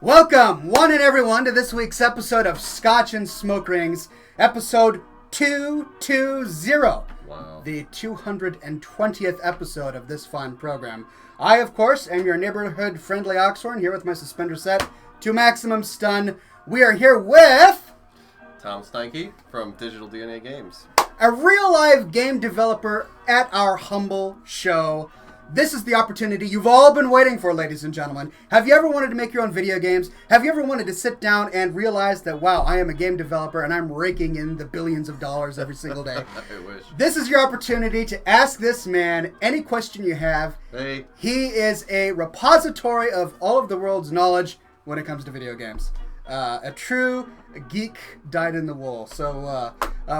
Welcome, one and everyone, to this week's episode of Scotch and Smoke Rings, episode 220. Wow. The 220th episode of this fine program. I, of course, am your neighborhood-friendly Oxhorn, here with my suspender set to maximum stun. We are here with... Tom Steinke from Digital DNA Games. A real-life game developer at our humble show. This is the opportunity you've all been waiting for, ladies and gentlemen. Have you ever wanted to make your own video games? Have you ever wanted to sit down and realize that, wow, I am a game developer and I'm raking in the billions of dollars every single day? I wish. This is your opportunity to ask this man any question you have. Hey. He is a repository of all of the world's knowledge when it comes to video games. A true geek dyed in the wool. So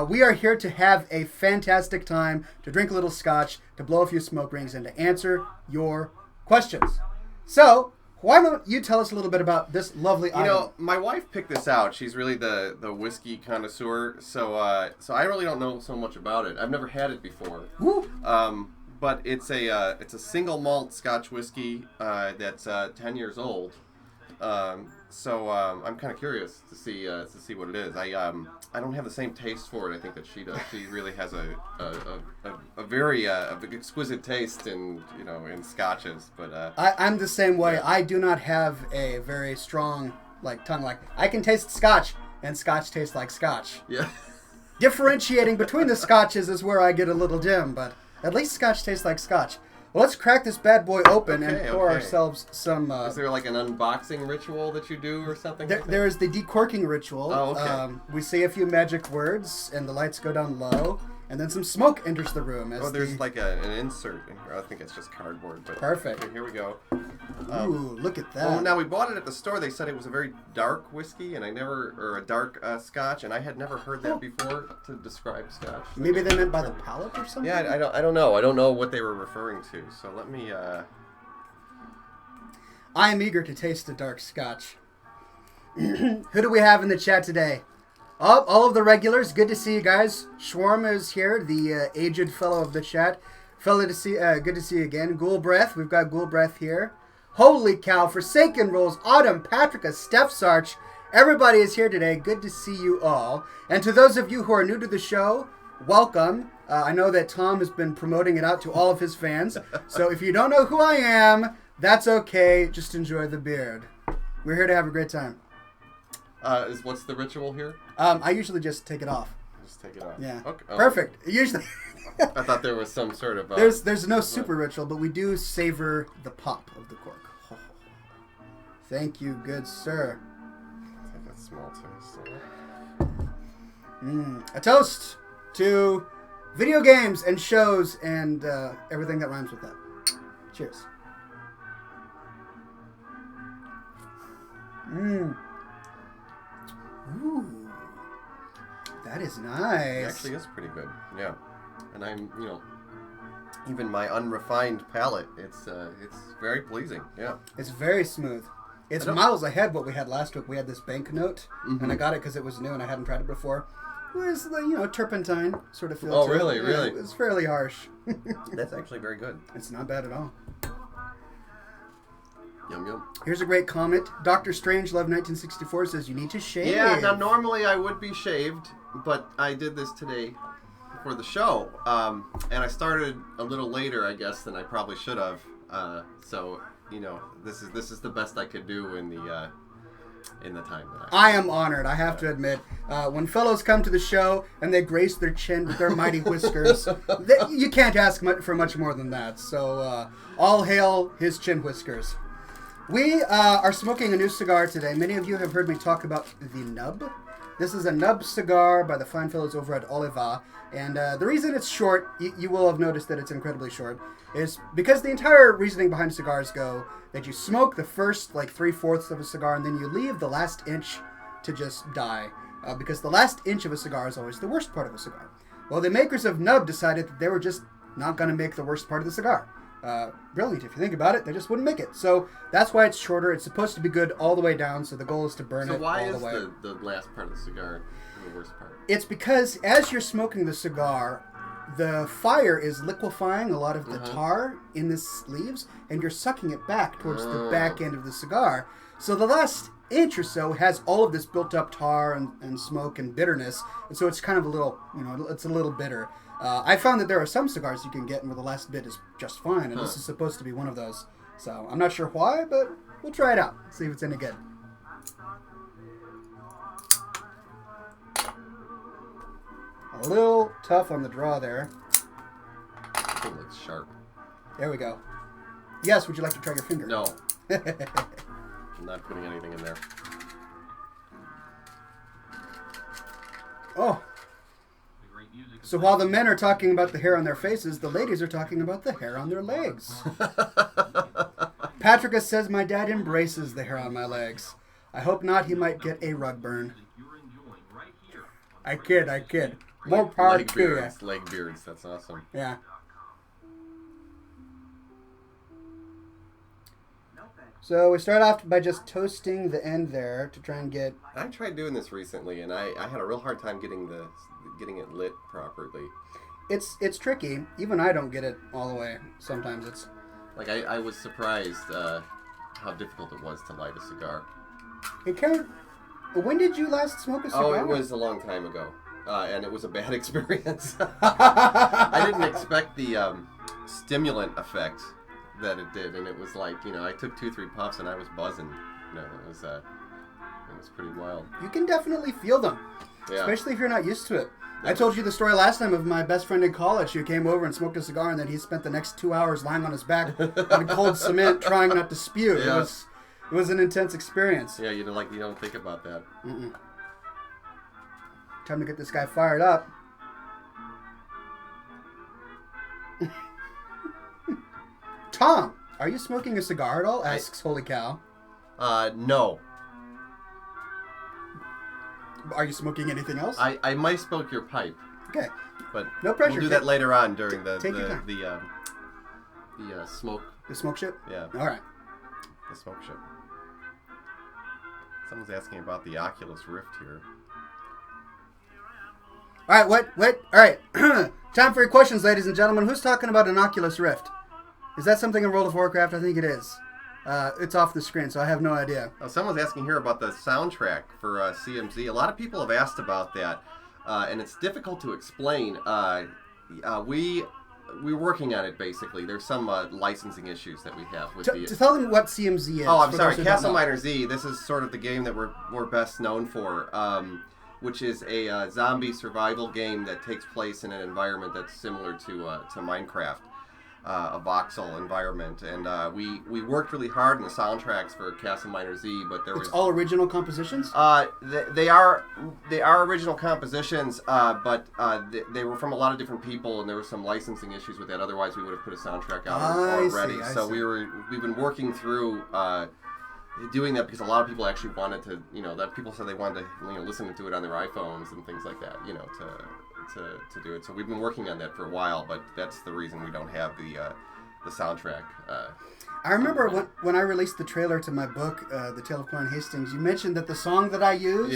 we are here to have a fantastic time, to drink a little scotch, to blow a few smoke rings, and to answer your questions. So why don't you tell us a little bit about this lovely item? You know, my wife picked this out. She's really the whiskey connoisseur, so I really don't know so much about it. I've never had it before. Woo. But it's a single malt Scotch whiskey that's 10 years old. So I'm kind of curious to see what it is. I don't have the same taste for it. I think that she does. She really has a very exquisite taste in scotches. But I'm the same way. Yeah. I do not have a very strong tongue. Like, I can taste scotch, and scotch tastes like scotch. yeah. Differentiating between the scotches is where I get a little dim, but at least scotch tastes like scotch. Well, let's crack this bad boy open and pour ourselves some... is there like an unboxing ritual that you do or something? There is the decorking ritual. Oh, okay. We say a few magic words, and the lights go down low, and then some smoke enters the room. There's like an insert in here. I think it's just cardboard. But Perfect. Okay, here we go. Ooh, look at that. Well, now we bought it at the store. They said it was a very dark whiskey, and or a dark Scotch, and I had never heard that before to describe Scotch. Maybe they meant by the palate or something? Yeah, I don't know. I don't know what they were referring to. So let me. I am eager to taste the dark Scotch. Who do we have in the chat today? All of the regulars. Good to see you guys. Schwarm is here, the aged fellow of the chat. Good to see you again. Ghoul Breath. We've got Ghoul Breath here. Holy cow. Forsaken Rolls. Autumn. Patrika. Steph Sarch. Everybody is here today. Good to see you all. And to those of you who are new to the show, welcome. I know that Tom has been promoting it out to all of his fans. So if you don't know who I am, that's okay. Just enjoy the beard. We're here to have a great time. What's the ritual here? I usually just take it off. Just take it off. Yeah. Okay. Oh. Perfect. Usually. I thought there was some sort of... There's no super ritual, but we do savor the pop of the cork. Thank you, good sir. Take a small taste. A toast to video games and shows and everything that rhymes with that. Cheers. Ooh, that is nice. It actually is pretty good. Yeah, and I'm even my unrefined palate, it's very pleasing. Yeah, it's very smooth. It's miles ahead what we had last week. We had this banknote, and I got it because it was new and I hadn't tried it before. It was turpentine sort of feel. Oh, to really? it. Really? It was fairly harsh. That's actually very good. It's not bad at all. Yum yum. Here's a great comment. Dr. Strangelove 1964 says you need to shave. Yeah, now normally I would be shaved, but I did this today for the show, and I started a little later, I guess, than I probably should have. So this is the best I could do in the time that I am honored. I have to admit, when fellows come to the show and they grace their chin with their mighty whiskers, you can't ask for much more than that. So all hail his chin whiskers. We are smoking a new cigar today. Many of you have heard me talk about the Nub. This is a Nub cigar by the fine fellows over at Oliva. And the reason it's short, you will have noticed that it's incredibly short, is because the entire reasoning behind cigars go that you smoke the first 3/4 of a cigar and then you leave the last inch to just die. Because the last inch of a cigar is always the worst part of a cigar. Well, the makers of Nub decided that they were just not going to make the worst part of the cigar. Brilliant. If you think about it, they just wouldn't make it. So that's why it's shorter. It's supposed to be good all the way down, so the goal is to burn it all the way. So why is the last part of the cigar the worst part? It's because as you're smoking the cigar, the fire is liquefying a lot of the tar in the leaves, and you're sucking it back towards the back end of the cigar. So the last inch or so has all of this built up tar and smoke and bitterness, and so it's kind of a little, it's a little bitter. I found that there are some cigars you can get where the last bit is just fine, and this is supposed to be one of those. So I'm not sure why, but we'll try it out, see if it's any good. A little tough on the draw there. It looks sharp. There we go. Yes, would you like to try your finger? No. I'm not putting anything in there. Oh. So while the men are talking about the hair on their faces, the ladies are talking about the hair on their legs. Patrick says, my dad embraces the hair on my legs. I hope not, he might get a rug burn. I kid. More power to you. Leg beards, that's awesome. Yeah. So we start off by just toasting the end there to try and get... I tried doing this recently, and I had a real hard time getting it lit properly. It's tricky. Even I don't get it all the way. Sometimes it's... Like, I was surprised how difficult it was to light a cigar. It can't... When did you last smoke a cigar? Oh, it was a long time ago. And it was a bad experience. I didn't expect the stimulant effect that it did, and it was like, I took 2-3 puffs and I was buzzing. It was pretty wild. You can definitely feel them, especially if you're not used to it. I told you the story last time of my best friend in college who came over and smoked a cigar, and then he spent the next 2 hours lying on his back on cold cement trying not to spew. Yeah. It was an intense experience. Yeah, you don't think about that. Mm-mm. Time to get this guy fired up. Tom, are you smoking a cigar at all? Asks Holy Cow. No. Are you smoking anything else? I might smoke your pipe. Okay. But no pressure. We'll do that later on during the smoke. The smoke ship? Yeah. All right. The smoke ship. Someone's asking about the Oculus Rift here. All right, what? All right. Time for your questions, ladies and gentlemen. Who's talking about an Oculus Rift? Is that something in World of Warcraft? I think it is. It's off the screen, so I have no idea. Oh, someone's asking here about the soundtrack for CMZ. A lot of people have asked about that, and it's difficult to explain. We're working on it, basically. There's some licensing issues that we have with to tell them what CMZ is. Oh, I'm sorry. Castle Miner Z. This is sort of the game that we're best known for, which is a zombie survival game that takes place in an environment that's similar to Minecraft. A voxel environment, and we worked really hard on the soundtracks for Castle Miner Z, but it's all original compositions. They are original compositions, but they were from a lot of different people, and there were some licensing issues with that. Otherwise, we would have put a soundtrack out already. So we've been working through doing that because a lot of people actually wanted to, that people said they wanted to, listen to it on their iPhones and things like that, to do it. So we've been working on that for a while, but that's the reason we don't have the soundtrack. I remember when I released the trailer to my book, The Tale of Clorne Hastings, you mentioned that the song that I used,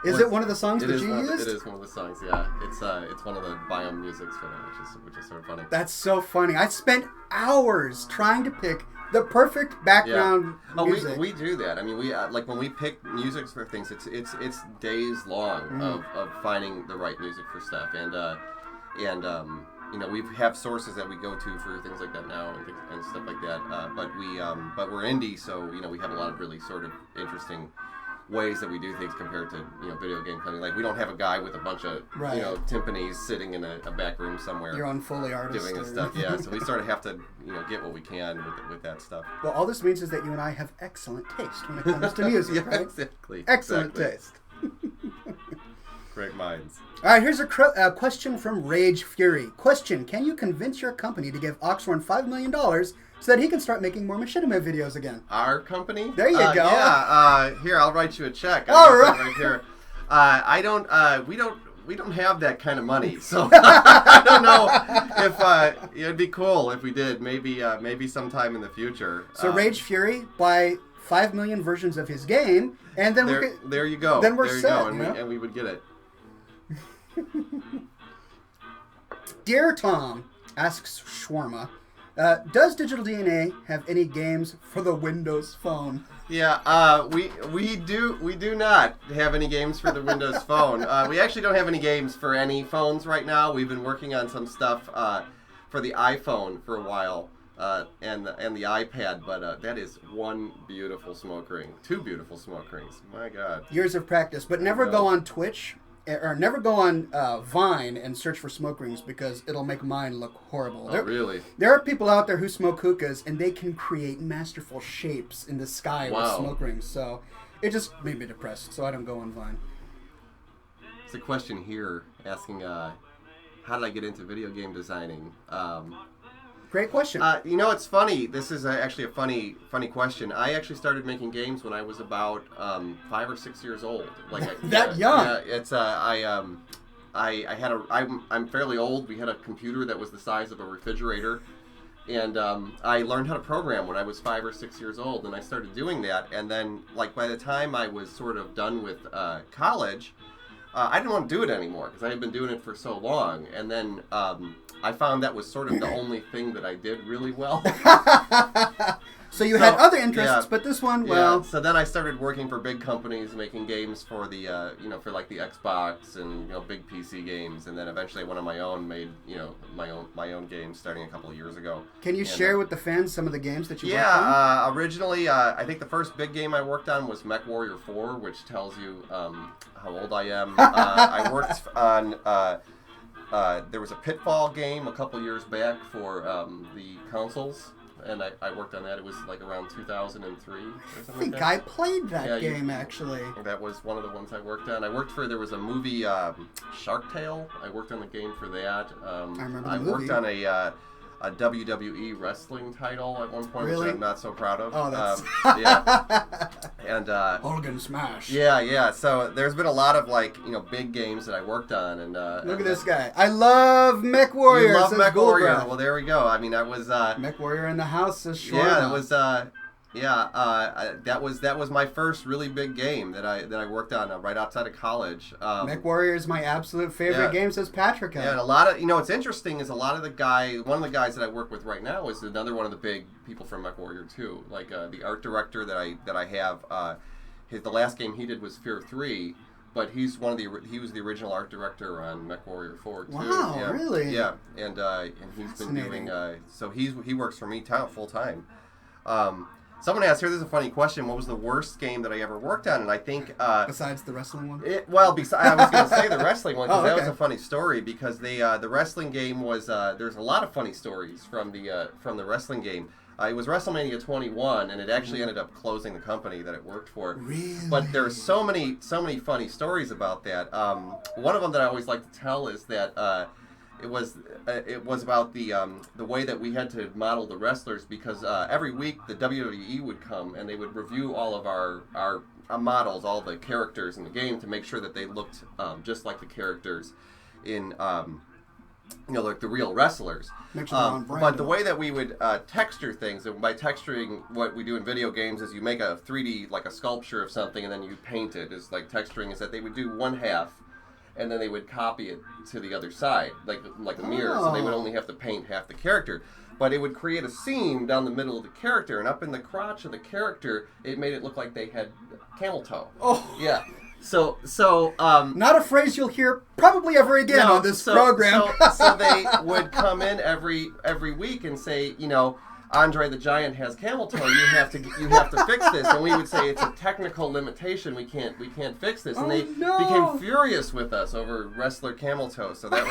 is it one of the songs that you used? It is one of the songs, yeah. It's one of the biome musics for them, which is sort of funny. That's so funny. I spent hours trying to pick the perfect background music. Oh, we do that. I mean, we like when we pick music for things, it's days long of finding the right music for stuff, and we have sources that we go to for things like that now and stuff like that. But we're indie, so we have a lot of really sort of interesting ways that we do things compared to video game company. Like we don't have a guy with a bunch of timpanis sitting in a back room somewhere. Your own Foley artist doing this stuff. Yeah, so we sort of have to get what we can with that stuff. Well, all this means is that you and I have excellent taste when it comes to music, right? Exactly. Excellent taste. Great minds. All right, here's a question from Rage Fury. Question: can you convince your company to give Oxhorn $5 million so that he can start making more machinima videos again? Our company? There you go. Yeah. Here, I'll write you a check. All right. Right here. We don't have that kind of money, so I don't know if it'd be cool if we did. Maybe sometime in the future. So Rage Fury, buy 5 million versions of his game, and then there you go. Then we're there you set, go, and we would get it. Dear Tom, asks Shawarma, does Digital DNA have any games for the Windows Phone? Yeah, we do not have any games for the Windows Phone. We actually don't have any games for any phones right now. We've been working on some stuff for the iPhone for a while and the iPad, but that is one beautiful smoke ring, two beautiful smoke rings. My God, years of practice, but never go on Twitch. Or never go on Vine and search for smoke rings because it'll make mine look horrible. Oh, really? There are people out there who smoke hookahs and they can create masterful shapes in the sky with smoke rings. So it just made me depressed. So I don't go on Vine. There's a question here asking, how did I get into video game designing? Great question. It's funny. This is actually a funny question. I actually started making games when I was about 5 or 6 years old. That young? Yeah, it's I'm fairly old. We had a computer that was the size of a refrigerator, and I learned how to program when I was 5 or 6 years old, and I started doing that. And then, by the time I was sort of done with college, I didn't want to do it anymore because I had been doing it for so long, and then. I found that was sort of the only thing that I did really well. So you had other interests, but this one, well... Yeah. So then I started working for big companies, making games for the, for like the Xbox and, big PC games. And then eventually I went on my own, made, my own games starting a couple of years ago. Can you share with the fans some of the games that you worked on? Yeah, originally, I think the first big game I worked on was MechWarrior 4, which tells you how old I am. I worked on... there was a Pitfall game a couple years back for the consoles, and I worked on that. It was around 2003 or something. I think I played that game, actually. That was one of the ones I worked on. There was a movie, Shark Tale. I worked on the game for that. I remember the movie. I worked on a WWE wrestling title at one point, really? which I'm not so proud of. Oh, that's... yeah. And Hogan Smash. Yeah. So there's been a lot of big games that I worked on, and look at this guy. I love Mech Warrior. You love Mech Warrior. Well, there we go. I mean, I was Mech Warrior in the house is short. Yeah, it was. That was my first really big game that I worked on right outside of college. Mech Warrior is my absolute favorite game, says Patrick. Yeah, and a lot of what's interesting is one of the guys that I work with right now is another one of the big people from Mech Warrior 2. The art director that I have, the last game he did was Fear 3. But he was the original art director on Mech Warrior 4 too. Wow, yeah. really? Yeah, and he's been doing so he works for me full time. Someone asked here, this is a funny question, what was the worst game that I ever worked on? And I think... besides the wrestling one? I was going to say the wrestling one, because that was a funny story, because the wrestling game was... there's a lot of funny stories from the wrestling game. It was WrestleMania 21, and it actually ended up closing the company that it worked for. Really? But there's so many funny stories about that. One of them that I always like to tell is that... It was about the way that we had to model the wrestlers, because every week the WWE would come and they would review all of our models, all the characters in the game, to make sure that they looked just like the characters in like the real wrestlers. But the way that we would texture things, and by texturing, what we do in video games is you make a 3D, like a sculpture of something, and then you paint it. Is like texturing is that they would do one half, and then they would copy it to the other side, like a mirror, so they would only have to paint half the character. But it would create a seam down the middle of the character, and up in the crotch of the character, it made it look like they had camel toe. Oh. Yeah. So not a phrase you'll hear probably ever again on this program. So they would come in every week and say, Andre the Giant has camel toe. You have to fix this, and we would say it's a technical limitation. We can't fix this, and they became furious with us over wrestler camel toe. So that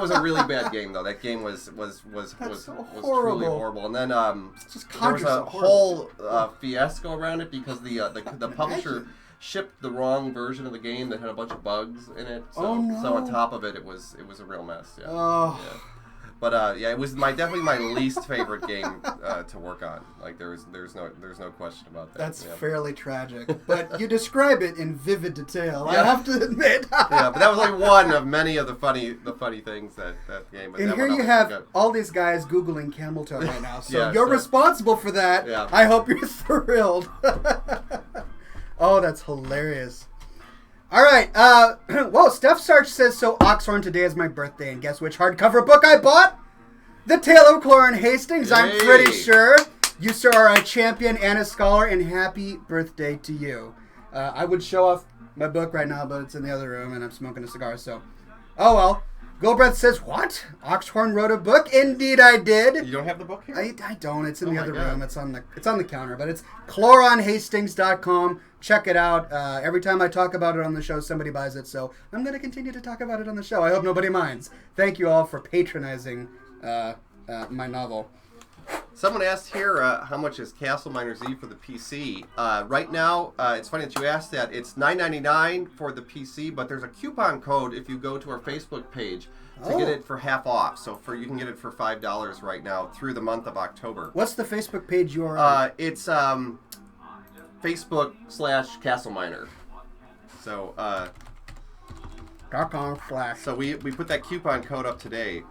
was a really bad game, though. That game was truly horrible. And then there was a whole fiasco around it because the publisher shipped the wrong version of the game that had a bunch of bugs in it. So on top of it, it was a real mess. Yeah. Oh. Yeah. But it was definitely my least favorite game to work on. There's no question about that. That's fairly tragic, but you describe it in vivid detail. I have to admit. Yeah, but that was one of many of the funny things that game. But and here you have all these guys Googling camel toe right now, so you're so responsible for that. Yeah. I hope you're thrilled. Oh, that's hilarious. All right. Whoa, Steph Sarch says, so Oxhorn, today is my birthday, and guess which hardcover book I bought? The Tale of Clorin Hastings, I'm pretty sure. You, sir, are a champion and a scholar, and happy birthday to you. I would show off my book right now, but it's in the other room, and I'm smoking a cigar, so... Oh, well. Goldbreath says, what? Oxhorn wrote a book? Indeed I did. You don't have the book here? I don't. It's in the other room. It's on the counter, but it's chloronhastings.com. Check it out. Every time I talk about it on the show, somebody buys it, so I'm going to continue to talk about it on the show. I hope nobody minds. Thank you all for patronizing my novel. Someone asked here, how much is Castle Miners E for the PC? Right now, it's funny that you asked that. It's $9.99 for the PC, but there's a coupon code if you go to our Facebook page to get it for half off. So you can get it for $5 right now through the month of October. What's the Facebook page you're on? It's Facebook/Castle Miner. So .com/. So we put that coupon code up today.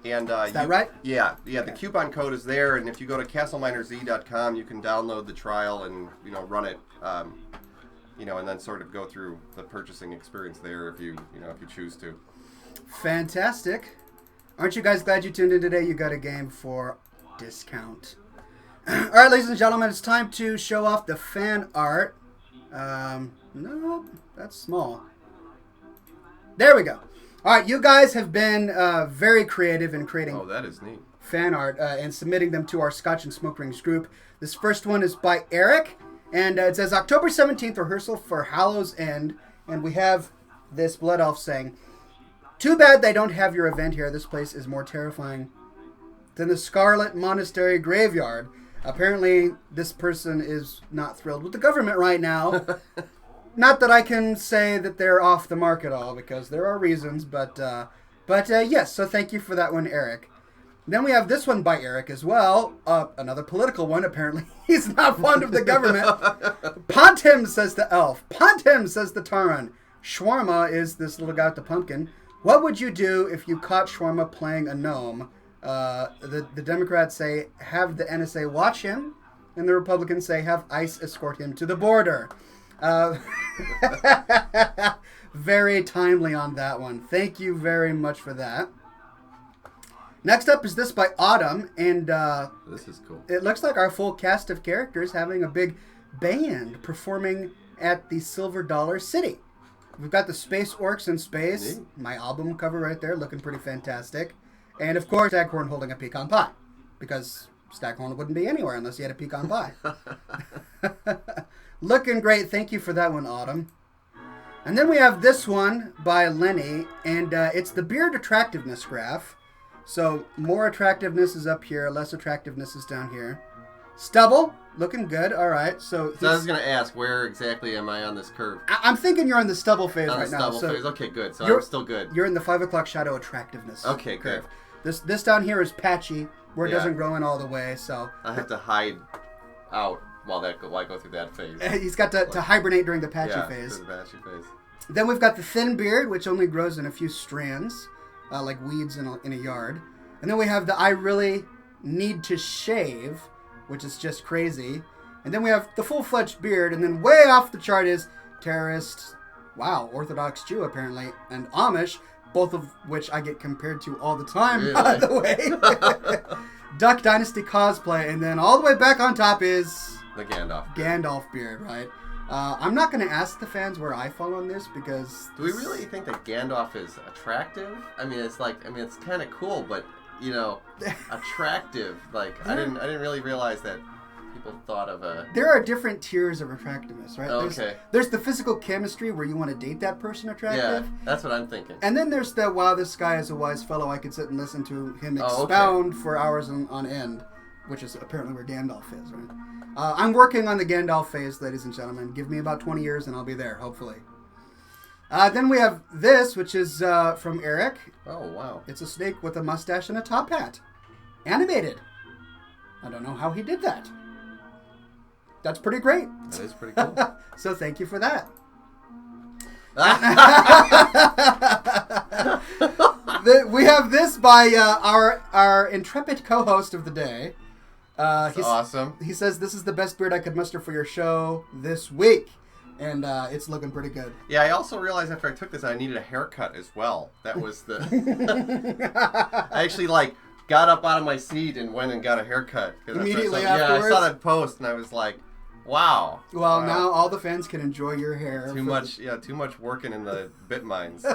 And is that right? Yeah. Okay. The coupon code is there, and if you go to castleminers.com, you can download the trial and run it, and then sort of go through the purchasing experience there if you choose to. Fantastic! Aren't you guys glad you tuned in today? You got a game for discount. All right, ladies and gentlemen, it's time to show off the fan art. No, that's small. There we go. All right, you guys have been very creative in creating that is neat. fan art and submitting them to our Scotch and Smoke Rings group. This first one is by Eric, and it says October 17th rehearsal for Hallows End, and we have this Blood Elf saying, too bad they don't have your event here. This place is more terrifying than the Scarlet Monastery Graveyard. Apparently, this person is not thrilled with the government right now. Not that I can say that they're off the mark at all, because there are reasons, but yes, so thank you for that one, Eric. Then we have this one by Eric as well, another political one, apparently. He's not fond of the government. Pontim, says the elf. Pontim, says the Taran. Shawarma is this little guy with the pumpkin. What would you do if you caught Shawarma playing a gnome? The Democrats say, have the NSA watch him, and the Republicans say, have ICE escort him to the border. Very timely on that one. Thank you very much for that. Next up is this by Autumn, and this is cool. It looks like our full cast of characters having a big band performing at the Silver Dollar City. We've got the Space Orcs in space. Neat. My album cover right there, looking pretty fantastic. And of course, Staghorn holding a pecan pie, because Staghorn wouldn't be anywhere unless he had a pecan pie. Looking great. Thank you for that one, Autumn. And then we have this one by Lenny, and it's the beard attractiveness graph. So more attractiveness is up here, less attractiveness is down here. Stubble, looking good. All right. So I was going to ask, where exactly am I on this curve? I'm thinking you're in the stubble phase on right the now. Stubble phase. Okay, good. So I'm still good. You're in the 5 o'clock shadow attractiveness. Okay, curve. good. This down here is patchy, where it doesn't grow in all the way. So I have to hide out while I go through that phase. He's got to hibernate during the patchy phase. The patchy phase. Then we've got the thin beard, which only grows in a few strands, like weeds in a yard. And then we have the I really need to shave, which is just crazy. And then we have the full-fledged beard, and then way off the chart is terrorist, Orthodox Jew apparently, and Amish, both of which I get compared to all the time, really? By the way. Duck Dynasty cosplay, and then all the way back on top is the Gandalf. Gandalf beard, right? I'm not going to ask the fans where I fall on this because... Do we really think that Gandalf is attractive? I mean, it's kind of cool, but, attractive. I didn't really realize that people thought of a... There are different tiers of attractiveness, right? Oh, okay. There's the physical chemistry where you want to date that person attractive. Yeah, that's what I'm thinking. And then there's the, wow, this guy is a wise fellow. I could sit and listen to him expound for hours on end, which is apparently where Gandalf is, right? I'm working on the Gandalf phase, ladies and gentlemen. Give me about 20 years and I'll be there, hopefully. Then we have this, which is from Eric. Oh, wow. It's a snake with a mustache and a top hat. Animated. I don't know how he did that. That's pretty great. That is pretty cool. So thank you for that. We have this by our intrepid co-host of the day. That's awesome. He says, this is the best beard I could muster for your show this week. And it's looking pretty good. Yeah, I also realized after I took this I needed a haircut as well. That was the... I actually, got up out of my seat and went and got a haircut. Immediately afterwards? afterwards? Yeah, I saw that post and I was like, wow. Well, wow. now all the fans can enjoy your hair. Too much working in the bit mines.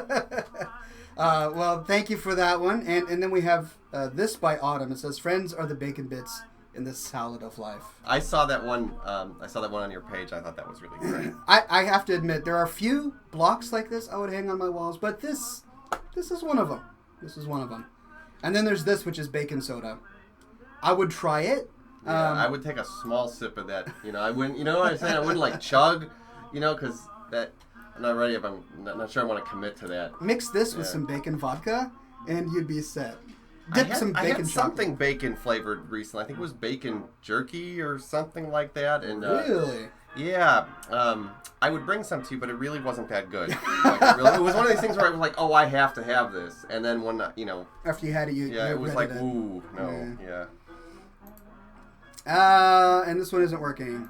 Well, thank you for that one. And then we have this by Autumn. It says, "Friends are the bacon bits in the salad of life." I saw that one. On your page. I thought that was really great. I have to admit, there are a few blocks like this I would hang on my walls, but this is one of them. This is one of them. And then there's this, which is baking soda. I would try it. Yeah, I would take a small sip of that. I wouldn't. You know what I'm saying? I wouldn't like chug. Because that. I'm not ready. If I'm not sure I want to commit to that. Mix this with some bacon vodka, and you'd be set. I had something bacon flavored recently. I think it was bacon jerky or something like that. And really? Yeah. I would bring some to you, but it really wasn't that good. It was one of these things where I was like, "Oh, I have to have this," and then when after you had it, it was like, "Ooh, no, yeah." And this one isn't working,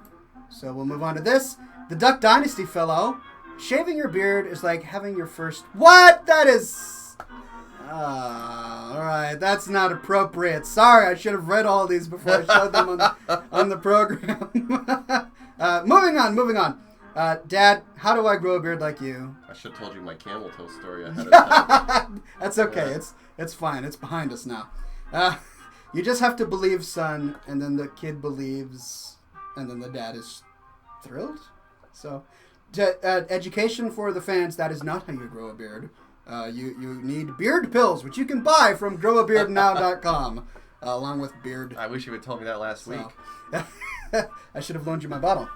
so we'll move on to this. The Duck Dynasty fellow, shaving your beard is like having your first. What? That is. All right, that's not appropriate. Sorry, I should have read all these before I showed them on the program. Moving on. Dad, how do I grow a beard like you? I should have told you my camel toe story ahead of time. That's okay. Yeah. It's fine. It's behind us now. You just have to believe, son, and then the kid believes, and then the dad is thrilled. So, education for the fans, that is not how you grow a beard. You need beard pills, which you can buy from growabeardnow.com, along with beard. I wish you had told me that last week. I should have loaned you my bottle.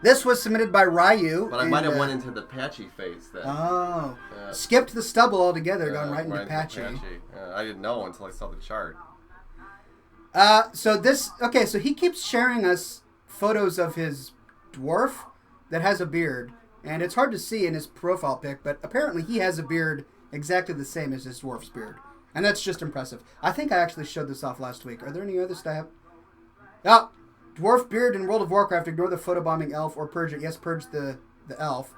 This was submitted by Ryu. But I might have went into the patchy phase then. Oh. Skipped the stubble altogether, gone right into patchy. I didn't know until I saw the chart. So he keeps sharing us photos of his dwarf that has a beard. And it's hard to see in his profile pic, but apparently he has a beard exactly the same as his dwarf's beard. And that's just impressive. I think I actually showed this off last week. Are there any others that I have? Oh, dwarf beard in World of Warcraft. Ignore the photobombing elf or purge it. Yes, purge the elf.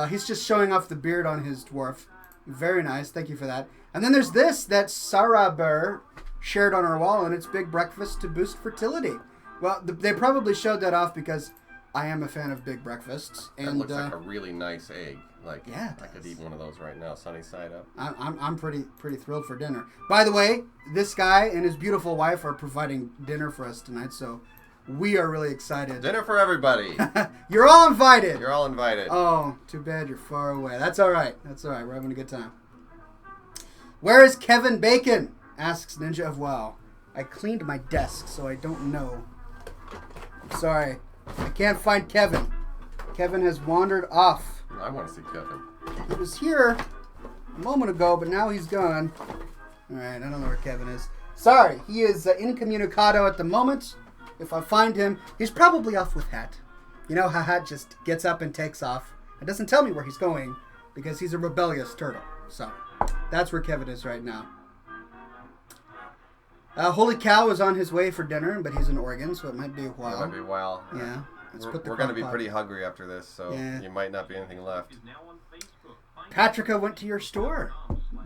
He's just showing off the beard on his dwarf. Very nice. Thank you for that. And then there's this that Saraber shared on our wall, and it's Big Breakfast to boost fertility. Well, they probably showed that off because I am a fan of big breakfasts. And it looks like a really nice egg. Yeah, I could eat one of those right now, sunny side up. I'm pretty thrilled for dinner. By the way, this guy and his beautiful wife are providing dinner for us tonight, so we are really excited. Dinner for everybody. You're all invited. You're all invited. Oh, too bad you're far away. That's all right. We're having a good time. Where is Kevin Bacon? Asks Ninja of WoW. I cleaned my desk, so I don't know. I'm sorry. I can't find Kevin. Kevin has wandered off. I want to see Kevin. He was here a moment ago, but now he's gone. All right, I don't know where Kevin is. Sorry, he is incommunicado at the moment. If I find him, he's probably off with Hat. You know how Hat just gets up and takes off. It doesn't tell me where he's going because he's a rebellious turtle. So that's where Kevin is right now. Holy Cow is on his way for dinner, but he's in Oregon, so it might be a while. It might be a while. Yeah. We're going to be pretty hungry after this, so you might not be anything left. Patricia went to your store.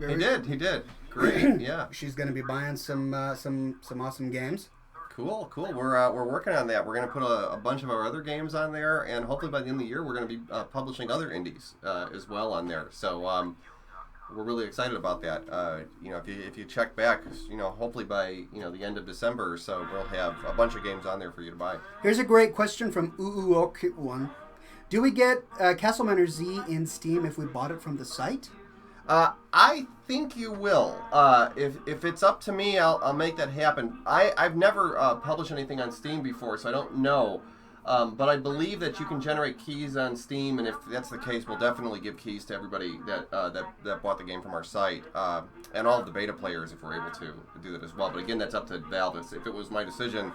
He did. Great, yeah. She's going to be buying some awesome games. Cool. We're working on that. We're going to put a bunch of our other games on there, and hopefully by the end of the year, we're going to be publishing other indies as well on there. So we're really excited about that. If you check back, hopefully by the end of December or so, we'll have a bunch of games on there for you to buy. Here's a great question from Uuok1. Do we get Castle Manor Z in Steam if we bought it from the site? I think you will. If it's up to me, I'll make that happen. I've never published anything on Steam before, so I don't know. But I believe that you can generate keys on Steam, and if that's the case, we'll definitely give keys to everybody that bought the game from our site, and all of the beta players if we're able to do that as well. But again, that's up to Valve. If it was my decision,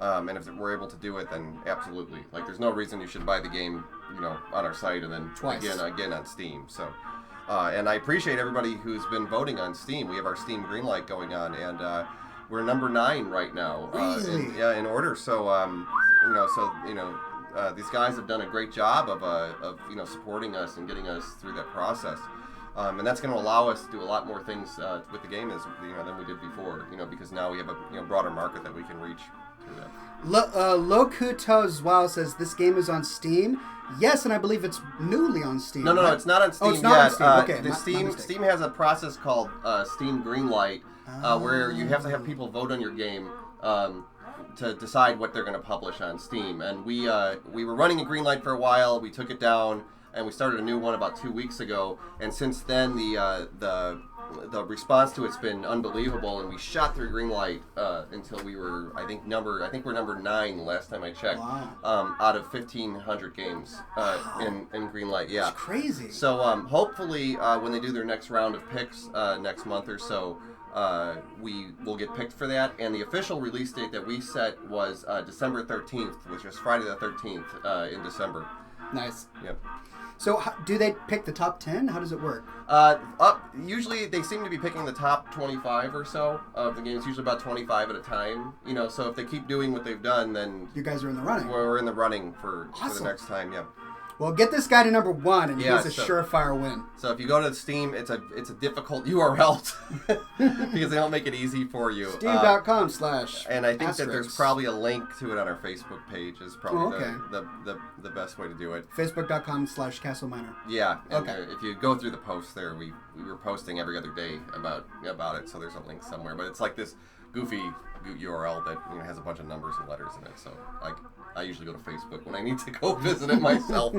and if we're able to do it, then absolutely. There's no reason you should buy the game, on our site and then twice again on Steam. So, and I appreciate everybody who's been voting on Steam. We have our Steam Greenlight going on, and we're number 9 right now. Really? In order. So, these guys have done a great job of supporting us and getting us through that process. And that's going to allow us to do a lot more things with the game than we did before. Because now we have a broader market that we can reach through that. Lokuto's Wow says this game is on Steam. Yes, and I believe it's newly on Steam. No, right? it's not on Steam it's not yet. on Steam. Okay, Steam has a process called Steam Greenlight, where you have to have people vote on your game to decide what they're going to publish on Steam. And we were running a Greenlight for a while. We took it down, and we started a new one about 2 weeks ago. And since then, the response to it's been unbelievable, and we shot through Greenlight until we were, I think we're number 9 last time I checked. Wow. Out of 1,500 games in Greenlight. Yeah, that's crazy. So hopefully when they do their next round of picks next month or so, we will get picked for that. And the official release date that we set was December 13th, which was Friday the 13th in December. Nice. Yep. So do they pick the top 10? How does it work? Usually they seem to be picking the top 25 or so of the games, usually about 25 at a time. So if they keep doing what they've done, then you guys are in the running. We're in the running for Awesome. the next time, yeah. Well, get this guy to number 1, and he's a surefire win. So if you go to Steam, it's a difficult URL because they don't make it easy for you. Steam.com/ And I think asterisks. that there's probably a link to it on our Facebook page is probably okay. the best way to do it. Facebook.com/ Castle Miner. Yeah. And okay. If you go through the posts there, we were posting every other day about it, so there's a link somewhere. But it's like this goofy URL that has a bunch of numbers and letters in it. So I usually go to Facebook when I need to go visit it myself.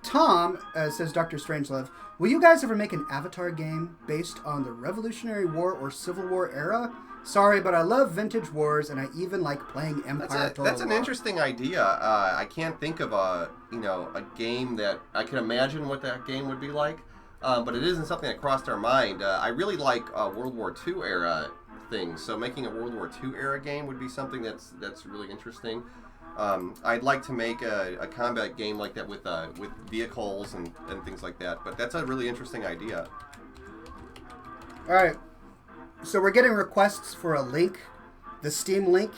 Tom says, Dr. Strangelove, will you guys ever make an Avatar game based on the Revolutionary War or Civil War era? Sorry, but I love vintage wars, and I even like playing Empire Total That's an War. interesting idea. I can't think of a game that I can imagine what that game would be like, but it isn't something that crossed our mind. I really like World War II era things, so making a World War II era game would be something that's really interesting. I'd like to make a combat game like that with vehicles and things like that, but that's a really interesting idea. All right, so we're getting requests for a link, the Steam link,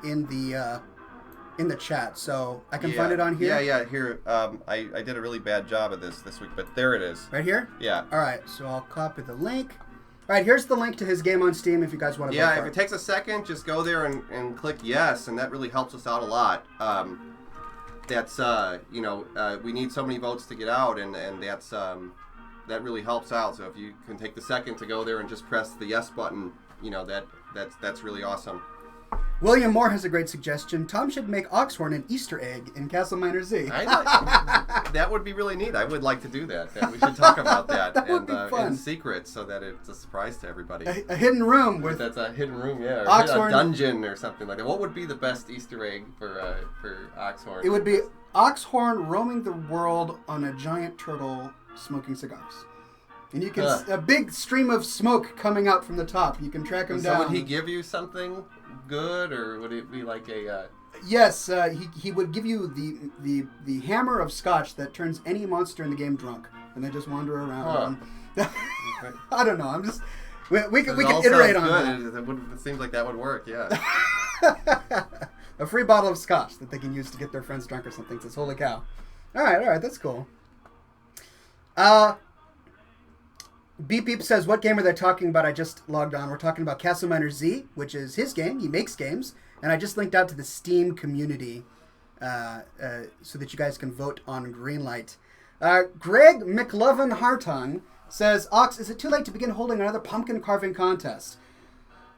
in the chat, so I can find it on here? Yeah, here. I did a really bad job of this week, but there it is. Right here? Yeah. All right, so I'll copy the link. All right, here's the link to his game on Steam if you guys want to Yeah, if it takes a second, just go there and click yes, and that really helps us out a lot. We need so many votes to get out, and that really helps out. So if you can take the second to go there and just press the yes button, that's really awesome. William Moore has a great suggestion. Tom should make Oxhorn an Easter egg in Castle Miner Z. That would be really neat. I would like to do that. We should talk about that. That would be fun. In secret, so that it's a surprise to everybody. A hidden room with... That's a hidden room, yeah. Or Oxhorn, a dungeon or something like that. What would be the best Easter egg for Oxhorn? It would be Oxhorn roaming the world on a giant turtle smoking cigars. And you can... A big stream of smoke coming out from the top. You can track him down. So would he give you something good, or would it be like a... Yes, he would give you the hammer of Scotch that turns any monster in the game drunk, and they just wander around. I don't know. I'm just we can iterate on that. It seems like that would work. Yeah. A free bottle of Scotch that they can use to get their friends drunk or something. Says, holy cow! All right, that's cool. Beep Beep says, what game are they talking about? I just logged on. We're talking about Castle Miner Z, which is his game. He makes games. And I just linked out to the Steam community so that you guys can vote on Greenlight. Greg McLovin Hartung says, Ox, is it too late to begin holding another pumpkin carving contest?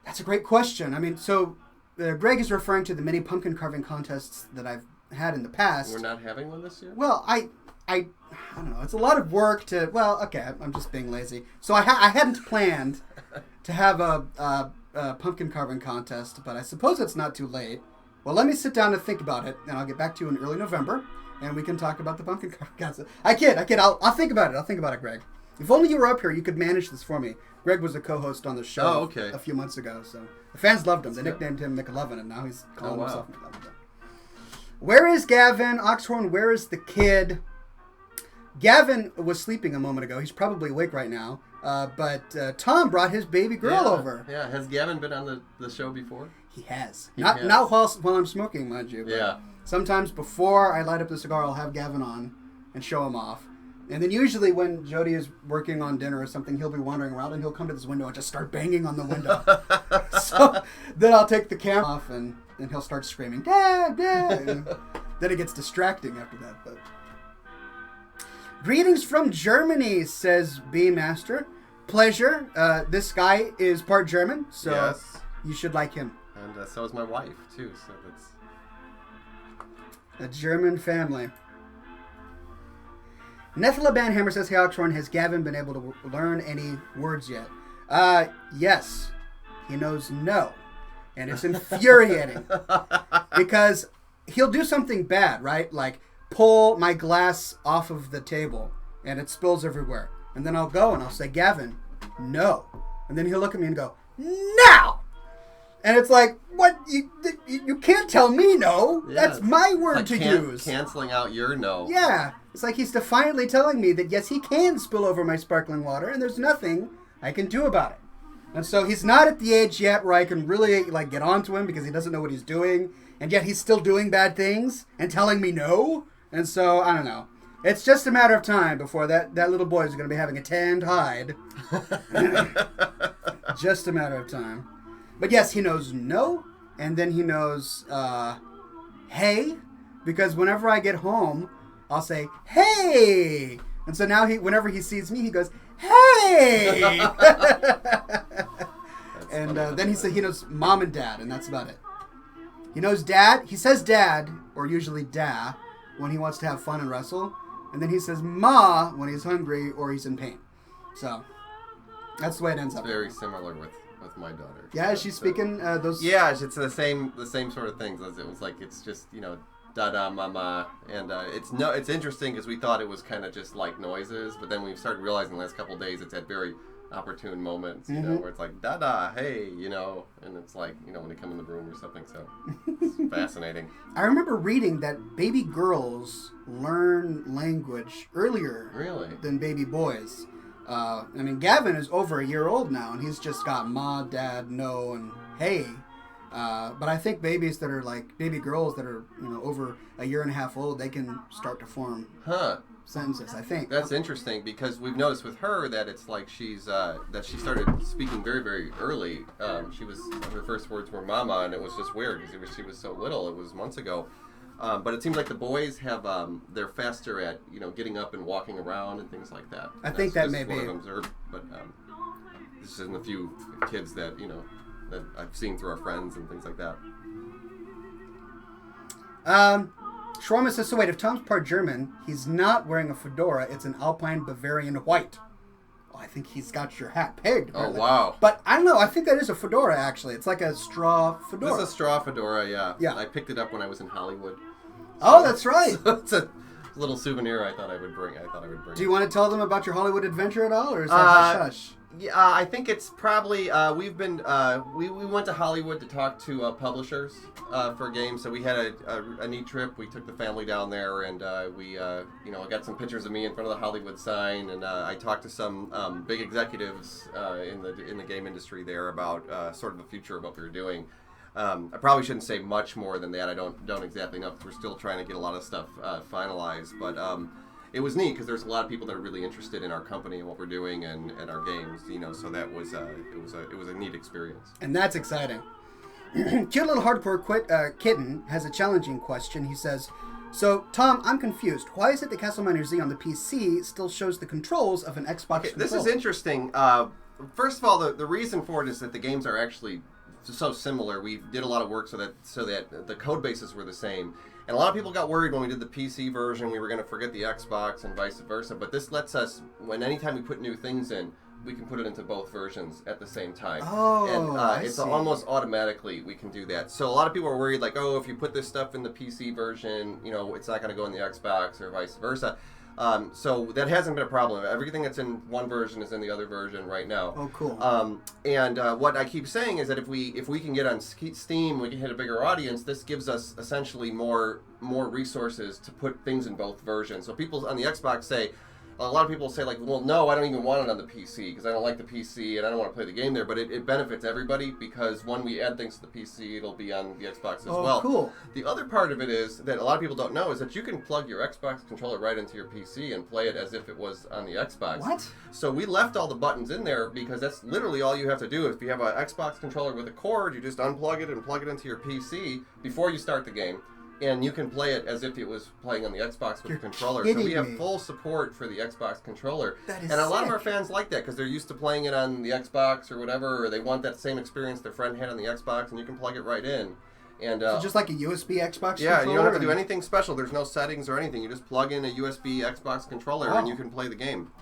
That's a great question. I mean, so Greg is referring to the many pumpkin carving contests that I've had in the past. We're not having one this year? Well, I don't know. It's a lot of work to... Well, okay, I'm just being lazy. So I hadn't planned to have a pumpkin carving contest, but I suppose it's not too late. Well, let me sit down and think about it, and I'll get back to you in early November, and we can talk about the pumpkin carving contest. I kid. I'll think about it. Greg. If only you were up here, you could manage this for me. Greg was a co-host on the show a few months ago, so the fans loved him. They nicknamed him McLovin, and now he's calling himself McLovin. Where is Gavin? Oxhorn, where is the kid? Gavin was sleeping a moment ago. He's probably awake right now. But Tom brought his baby girl over. Yeah, has Gavin been on the show before? He has. Not while I'm smoking, mind you. Yeah. Sometimes before I light up the cigar, I'll have Gavin on and show him off. And then usually when Jody is working on dinner or something, he'll be wandering around and he'll come to this window and just start banging on the window. So then I'll take the camera off and he'll start screaming, Dad, Dad. And then it gets distracting after that. But greetings from Germany, says B-Master. Pleasure. This guy is part German, so Yes. you should like him. And so is my wife, too. So that's... A German family. Nethla Banhammer says, hey, Oxhorn, has Gavin been able to learn any words yet? Yes. He knows no. And it's infuriating. Because he'll do something bad, right? Like pull my glass off of the table and it spills everywhere. And then I'll go and I'll say, Gavin, no. And then he'll look at me and go, now! And it's like, what? You can't tell me no. Yeah, that's my word like to use. Canceling out your no. Yeah. It's like he's defiantly telling me that, yes, he can spill over my sparkling water, and there's nothing I can do about it. And so he's not at the age yet where I can really, like, get onto him because he doesn't know what he's doing, and yet he's still doing bad things and telling me no. And so, I don't know. It's just a matter of time before that little boy is going to be having a tanned hide. Just a matter of time. But yes, he knows no, and then he knows, hey, because whenever I get home, I'll say, hey! And so now whenever he sees me, he goes, hey! And then he knows mom and dad, and that's about it. He knows dad. He says dad, or usually da, when he wants to have fun and wrestle. And then he says ma when he's hungry or he's in pain. So that's the way it ends up. Very similar with my daughter. Yeah, is she speaking those? Yeah, it's the same sort of things. It was like it's just da mama, and it's interesting because we thought it was kind of just like noises, but then we started realizing the last couple of days it's at very opportune moments, where it's like da hey, and it's like when they come in the room or something. So it's fascinating. I remember reading that baby girls learn language earlier than baby boys. I mean, Gavin is over a year old now, and he's just got ma, dad, no, and hey. But I think babies that are like baby girls that are over a year and a half old, they can start to form sentences. I think that's interesting because we've noticed with her that it's like she started speaking very, very early. Her first words were "mama," and it was just weird because she was so little. It was months ago. But it seems like the boys have they're faster at getting up and walking around and things like that. I think that may be. What I've observed, but this is in a few kids that that I've seen through our friends and things like that. Shawarma says, so wait, if Tom's part German, he's not wearing a fedora, it's an Alpine Bavarian white. Oh, I think he's got your hat pegged. Apparently. Oh, wow. But I don't know, I think that is a fedora, actually. It's like a straw fedora. This is a straw fedora, yeah. Yeah. I picked it up when I was in Hollywood. Oh, that's right. So it's a little souvenir I thought I would bring. Do you want to tell them about your Hollywood adventure at all, or is that hush-hush? Yeah, I think it's probably we went to Hollywood to talk to publishers for games. So we had a neat trip. We took the family down there, and we got some pictures of me in front of the Hollywood sign, and I talked to some big executives in the game industry there about sort of the future of what we were doing. I probably shouldn't say much more than that. I don't exactly know because we're still trying to get a lot of stuff finalized, but. It was neat because there's a lot of people that are really interested in our company and what we're doing and our games, so that was it was a neat experience. And that's exciting. Cute little hardcore kitten has a challenging question. He says, so Tom, I'm confused. Why is it that Castlevania Z on the PC still shows the controls of an Xbox controller? This is interesting. First of all, the reason for it is that the games are actually so similar. We did a lot of work so that the code bases were the same. And a lot of people got worried when we did the PC version, we were going to forget the Xbox and vice versa. But this lets us, anytime we put new things in, we can put it into both versions at the same time. Oh, and it's almost automatically we can do that. So a lot of people are worried, like, oh, if you put this stuff in the PC version, it's not going to go in the Xbox or vice versa. So that hasn't been a problem. Everything that's in one version is in the other version right now. Oh, cool. And what I keep saying is that if we can get on Steam, we can hit a bigger audience. This gives us essentially more resources to put things in both versions. So people on the Xbox say, a lot of people say like, well, no, I don't even want it on the PC because I don't like the PC and I don't want to play the game there. But it benefits everybody because when we add things to the PC, it'll be on the Xbox as well. Cool. The other part of it is that a lot of people don't know is that you can plug your Xbox controller right into your PC and play it as if it was on the Xbox. What? So we left all the buttons in there because that's literally all you have to do. If you have an Xbox controller with a cord, you just unplug it and plug it into your PC before you start the game. And you can play it as if it was playing on the Xbox with the controller. So we have full support for the Xbox controller. That is and a lot sick. of our fans like that because they're used to playing it on the Xbox or whatever, or they want that same experience their friend had on the Xbox, and you can plug it right in. And So just like a USB Xbox yeah, controller? you don't have to do anything special. There's no settings or anything. You just plug in a USB Xbox controller and you can play the game.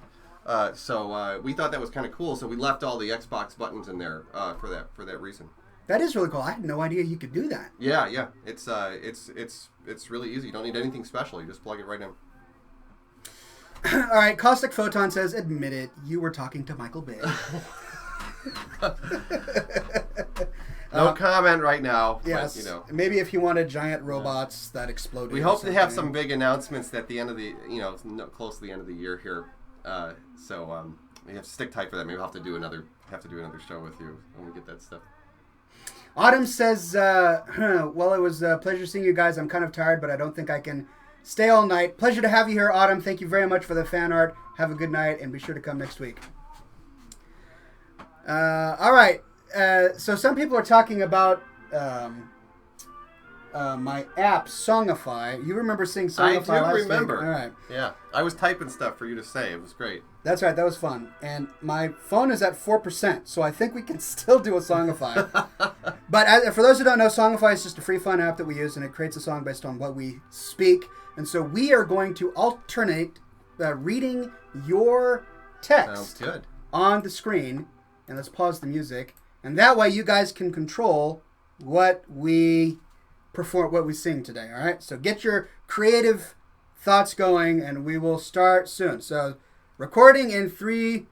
So we thought that was kind of cool. So we left all the Xbox buttons in there for that reason. That is really cool. I had no idea you could do that. Yeah. It's really easy. You don't need anything special. You just plug it right in. All right, Caustic Photon says, admit it, you were talking to Michael Bay. No comment right now. Yes, but, you know. Maybe if you wanted giant robots that exploded. We hope to have some big announcements at the end of the, close to the end of the year here. So we have to stick tight for that. Maybe we'll have to do another show with you when we get that stuff. Autumn says, well, it was a pleasure seeing you guys. I'm kind of tired, but I don't think I can stay all night. Pleasure to have you here, Autumn. Thank you very much for the fan art. Have a good night, and be sure to come next week. All right. So some people are talking about my app, Songify. You remember seeing Songify last I do remember. week? All right. Yeah. I was typing stuff for you to say. It was great. That's right. That was fun. And my phone is at 4%, so I think we can still do a Songify. But for those who don't know, Songify is just a free fun app that we use, and it creates a song based on what we speak. And so we are going to alternate reading your text Sounds good. on the screen. And let's pause the music. And that way you guys can control what we perform, what we sing today. All right? So get your creative thoughts going, and we will start soon. So recording in 3,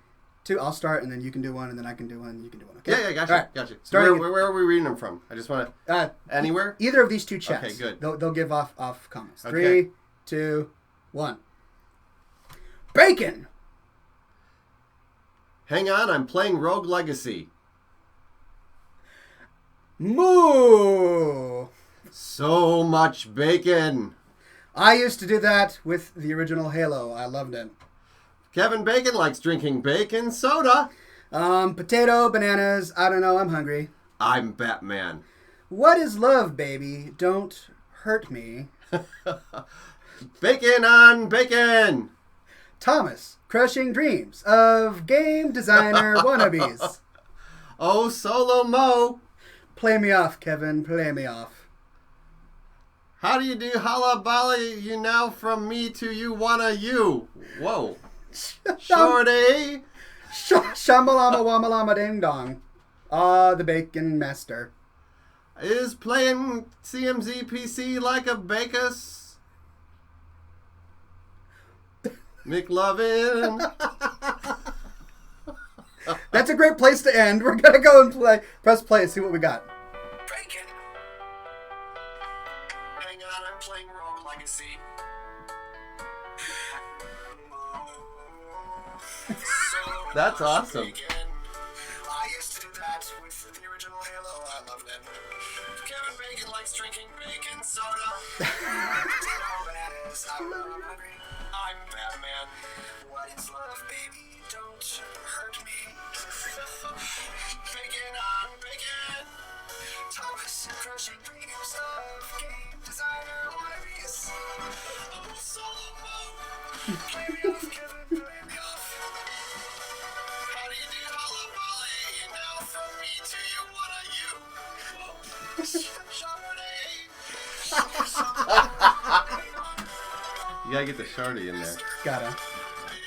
2. I'll start, and then you can do one, and then I can do one, and you can do one. Okay? Yeah, gotcha. All right. Gotcha. So where are we reading them from? I just want to... anywhere? Either of these two chats. Okay, good. They'll give off comments. Okay. 3, 2, 1. Bacon! Hang on, I'm playing Rogue Legacy. Moo! So much bacon. I used to do that with the original Halo. I loved it. Kevin Bacon likes drinking bacon soda. Potato, bananas, I don't know, I'm hungry. I'm Batman. What is love, baby? Don't hurt me. Bacon on bacon. Thomas, crushing dreams of game designer wannabes. Oh, Solo Mo. Play me off, Kevin, play me off. How do you do holla bally you now from me to you wanna you? Whoa. Shorty. Shamalama wamalama ding dong. Ah, the bacon master. Is playing CMZ PC like a bacus? McLovin. That's a great place to end. We're gonna go and press play and see what we got. Bacon. Hang on, I'm playing Rogue Legacy. That's awesome. I used to do that with the original Halo. I loved it. Kevin Bacon likes drinking bacon soda. Potato bananas. I'm hungry. I'm Batman. What is love, baby? Don't hurt me. Bacon on bacon. Thomas crushing dreams of game designer wannabes. Oh, Solo Mo. Play me off, Kevin. Play me off. How do you do holla volley? Now from me to you, what are you? You gotta get the shorty in there. Gotta.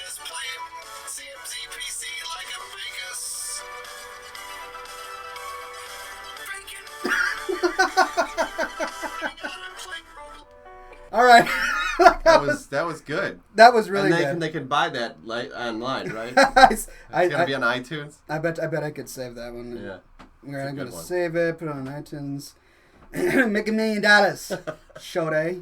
Just playing CMZ PC like a Vegas. All right. That was good. That was really and good. they can buy that online, right? It's gonna be on iTunes. I bet I could save that one. Yeah. All right, I'm good gonna one. save it, put it on iTunes, make $1 million. Shorty.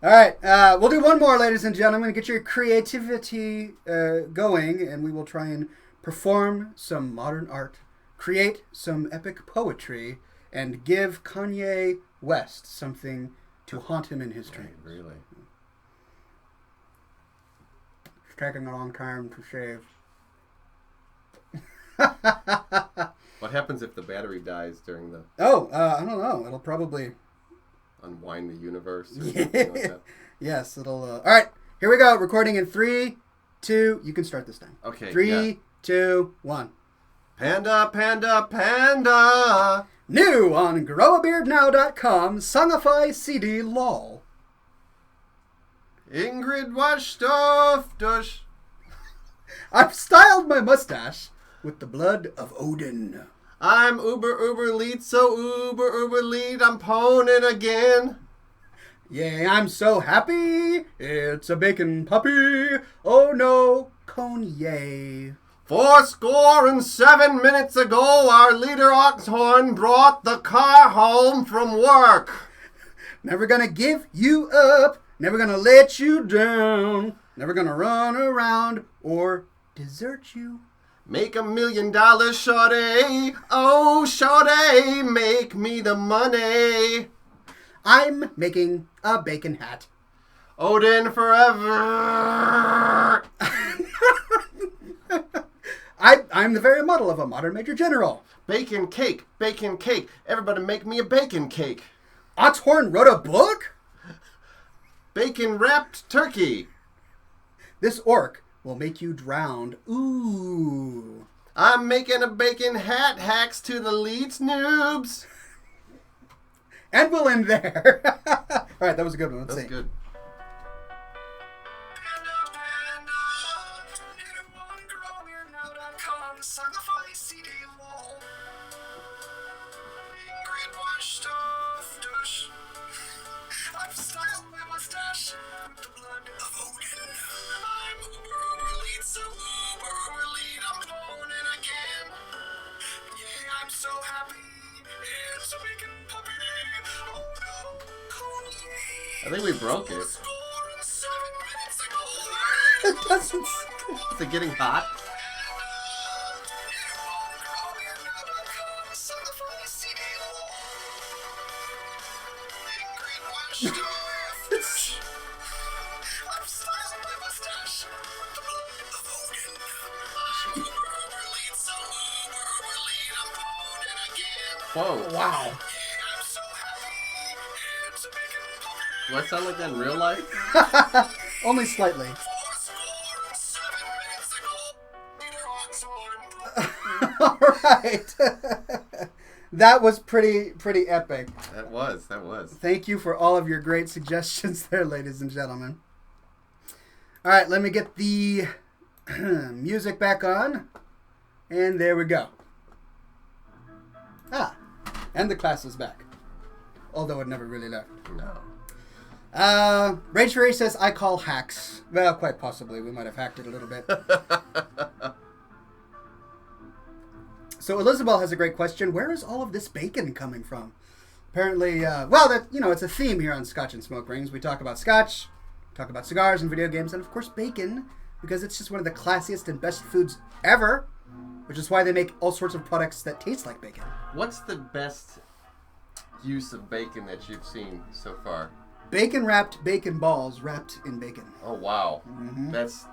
All right, we'll do one more, ladies and gentlemen. Get your creativity going, and we will try and perform some modern art, create some epic poetry, and give Kanye West something to haunt him in his dreams. Really? It's taking a long time to shave. What happens if the battery dies during the... I don't know. It'll probably... unwind the universe or Yeah. something like that? Yes, it'll... All right, here we go. Recording in 3, 2... You can start this time. Okay, 3, 2, 1. Panda, panda, panda! New on growabeardnow.com, Songify CD LOL. Ingrid washed off dush. I've styled my mustache with the blood of Odin. I'm uber lead, so uber lead, I'm poning again. Yay, I'm so happy. It's a bacon puppy. Oh no, Kanye. 7 minutes ago, our leader Oxhorn brought the car home from work. Never gonna give you up. Never gonna let you down. Never gonna run around or desert you. Make $1 million, shorty. Oh, shorty, make me the money. I'm making a bacon hat. Odin forever. I'm the very model of a modern major general. Bacon cake, bacon cake. Everybody make me a bacon cake. Oxhorn wrote a book? Bacon wrapped turkey. This orc will make you drown. Ooh. I'm making a bacon hat, hacks to the leads noobs. And we'll end there. All right, that was a good one. Let's That's see. good. Panda, panda, new on growabeardnow.com, Songify CD LOL. Ingrid washed off dush. I've styled my mustache with the blood of Odin. I'm uber lead, so uber lead, I'm poning again. Yeah, I'm so happy. It's a bacon puppy. Oh no, Kanye. I think we broke it. 7 minutes ago. It doesn't. Is it getting hot? Whoa. Wow. Do I sound like that in real life? Only slightly. All right. That was pretty epic. That was. Thank you for all of your great suggestions there, ladies and gentlemen. All right, let me get the music back on. And there we go. And the class is back. Although it never really left. No. Rage Fury says, I call hacks. Well, quite possibly. We might have hacked it a little bit. So Elizabeth has a great question. Where is all of this bacon coming from? Apparently, it's a theme here on Scotch and Smoke Rings. We talk about Scotch, talk about cigars and video games, and of course bacon, because it's just one of the classiest and best foods ever, which is why they make all sorts of products that taste like bacon. What's the best use of bacon that you've seen so far? Bacon wrapped bacon balls wrapped in bacon. Oh wow, Mm-hmm. that's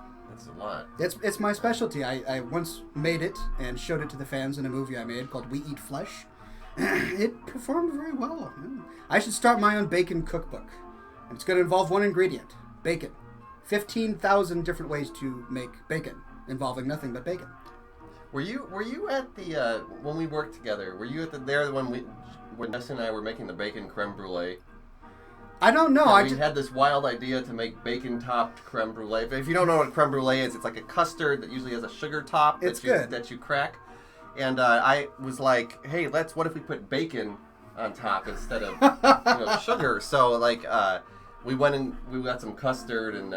a lot. It's my specialty. I once made it and showed it to the fans in a movie I made called We Eat Flesh. It performed very well. I should start my own bacon cookbook. And it's going to involve one ingredient, bacon. 15,000 different ways to make bacon, involving nothing but bacon. Were you at the when we worked together? Were you there when Jess and I were making the bacon creme brulee? I don't know. We had this wild idea to make bacon-topped creme brulee. If you don't know what creme brulee is, it's like a custard that usually has a sugar top that you crack. And I was like, hey, what if we put bacon on top instead of sugar? So we went and we got some custard, and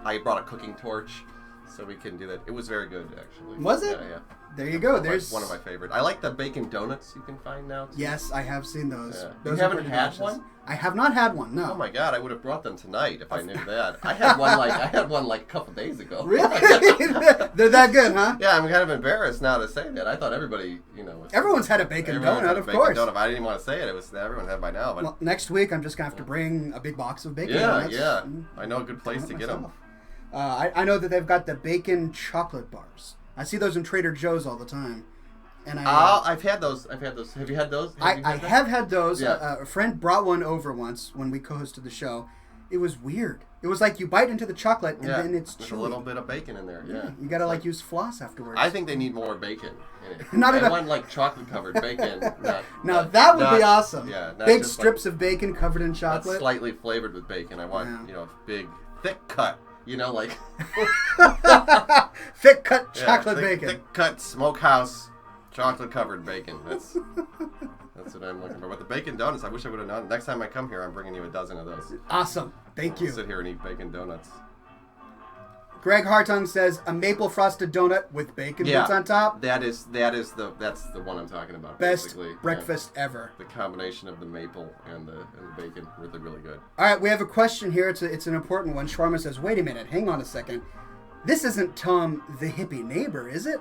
I brought a cooking torch so we can do that. It was very good, actually. Was it? Yeah. There you go. There's one of my favorites. I like the bacon donuts you can find now, too. Yes, I have seen those. Yeah. Those You are haven't pretty had delicious. one? I have not had one. No. Oh my God! I would have brought them tonight if I knew that. I had one like a couple days ago. Really? They're that good, huh? Yeah, I'm kind of embarrassed now to say that. I thought everybody, Everyone's had a bacon everyone's donut, had a of bacon course. Donut. I didn't even want to say it. It was everyone had by now. But Well, next week I'm just gonna have to bring a big box of bacon yeah, donuts. yeah. I know a good place to get them. I know that they've got the bacon chocolate bars. I see those in Trader Joe's all the time. And I've had those. Have you had those? I have had those. Yeah. A friend brought one over once when we co-hosted the show. It was weird. It was like you bite into the chocolate and then it's There's chewy. a little bit of bacon in there. Yeah. You gotta use floss afterwards. I think they need more bacon in it. Not I want like chocolate covered bacon. Now that would be awesome. Yeah. Not Big just strips of bacon covered in not chocolate. slightly flavored with bacon. I want big thick cut. Like thick cut chocolate bacon. Thick cut smokehouse chocolate covered bacon. That's what I'm looking for. But the bacon donuts, I wish I would have known. Next time I come here, I'm bringing you a dozen of those. Awesome. Thank you. We'll sit here and eat bacon donuts. Greg Hartung says a maple frosted donut with bacon bits on top. That's the one I'm talking about. Best basically. breakfast ever. The combination of the maple and the bacon, really good. All right, we have a question here. It's an important one. Shawarma says, "Wait a minute, hang on a second. This isn't Tom the hippie neighbor, is it?"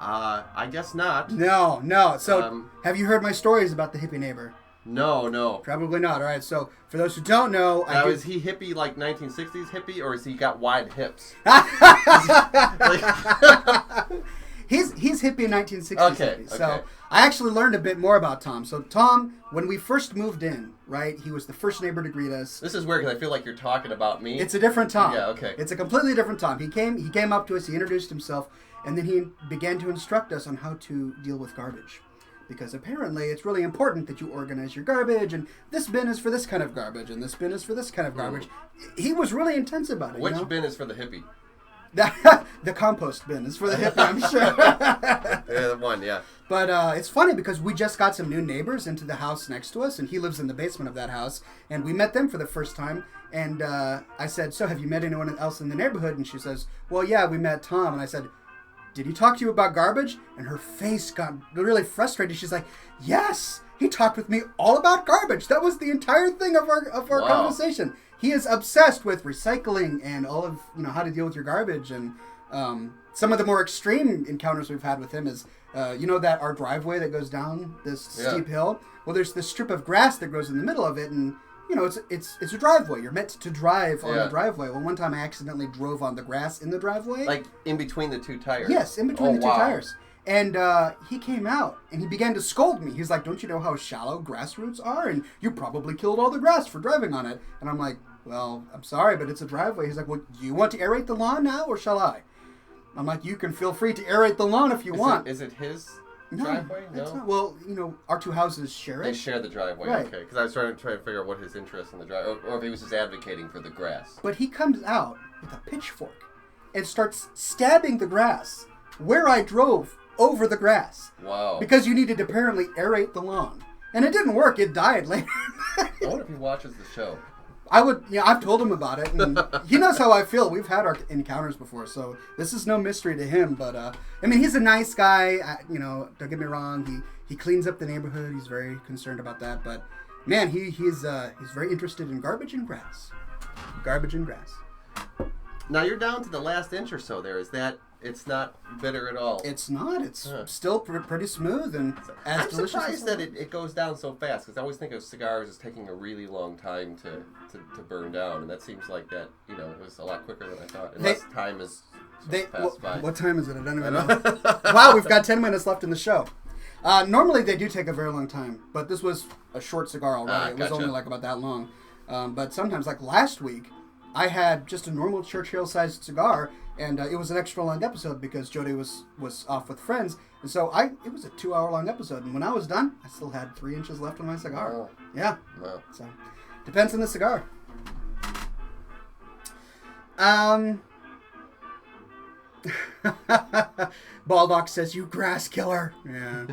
I guess not. No. So, have you heard my stories about the hippie neighbor? No. Probably not. All right. So, for those who don't know, Now, is he hippie like 1960s hippie, or has he got wide hips? He's hippie 1960s Okay, hippie. So, okay. I actually learned a bit more about Tom. So, Tom, when we first moved in, right, he was the first neighbor to greet us. This is weird because I feel like you're talking about me. It's a different Tom. Yeah, okay. It's a completely different Tom. He came up to us, he introduced himself, and then he began to instruct us on how to deal with garbage. Because apparently it's really important that you organize your garbage, and this bin is for this kind of garbage, and this bin is for this kind of garbage. He was really intense about it. Which bin is for the hippie? The compost bin is for the hippie, I'm sure. Yeah, the one, yeah. But it's funny because we just got some new neighbors into the house next to us, and he lives in the basement of that house, and we met them for the first time. And I said, "So have you met anyone else in the neighborhood?" And she says, "Well, yeah, we met Tom." And I said, "Did he talk to you about garbage?" And her face got really frustrated. She's like, "Yes, he talked with me all about garbage. That was the entire thing of our Wow. conversation. He is obsessed with recycling and all of how to deal with your garbage." And some of the more extreme encounters we've had with him is that our driveway that goes down this steep hill. Well, there's this strip of grass that grows in the middle of it, and it's a driveway. You're meant to drive on the driveway. Well, one time I accidentally drove on the grass in the driveway. Like in between the two tires? Yes, in between the two wow. tires. And he came out and he began to scold me. He's like, "Don't you know how shallow grass roots are? And you probably killed all the grass for driving on it." And I'm like, "Well, I'm sorry, but it's a driveway." He's like, "Well, do you want to aerate the lawn now or shall I?" I'm like, "You can feel free to aerate the lawn if you want." Is it his driveway? No. It's not. Well, our two houses share it. They share the driveway, Right. okay. Because I was trying to figure out what his interest in the driveway, or if he was just advocating for the grass. But he comes out with a pitchfork and starts stabbing the grass where I drove over the grass. Wow. Because you needed to apparently aerate the lawn. And it didn't work. It died later. I wonder if he watches the show. I've told him about it, and he knows how I feel. We've had our encounters before, so this is no mystery to him. But he's a nice guy. Don't get me wrong. He cleans up the neighborhood. He's very concerned about that. But man, he's very interested in garbage and grass. Garbage and grass. Now you're down to the last inch or so. There is that. It's not bitter at all. It's not. It's still pretty smooth and as I'm delicious. surprised that it goes down so fast, because I always think of cigars as taking a really long time to burn down, and that seems like that it was a lot quicker than I thought. Unless time is passed by. What time is it? I don't even know. Wow, we've got 10 minutes left in the show. Normally they do take a very long time, but this was a short cigar already. It was Gotcha. only like about that long. But sometimes, like last week, I had just a normal Churchill-sized cigar, and it was an extra long episode because Jody was off with friends, and so it was a 2-hour-long episode. And when I was done, I still had 3 inches left on my cigar. Oh. Yeah. Wow. So depends on the cigar. Baldock says, "You grass killer." Yeah,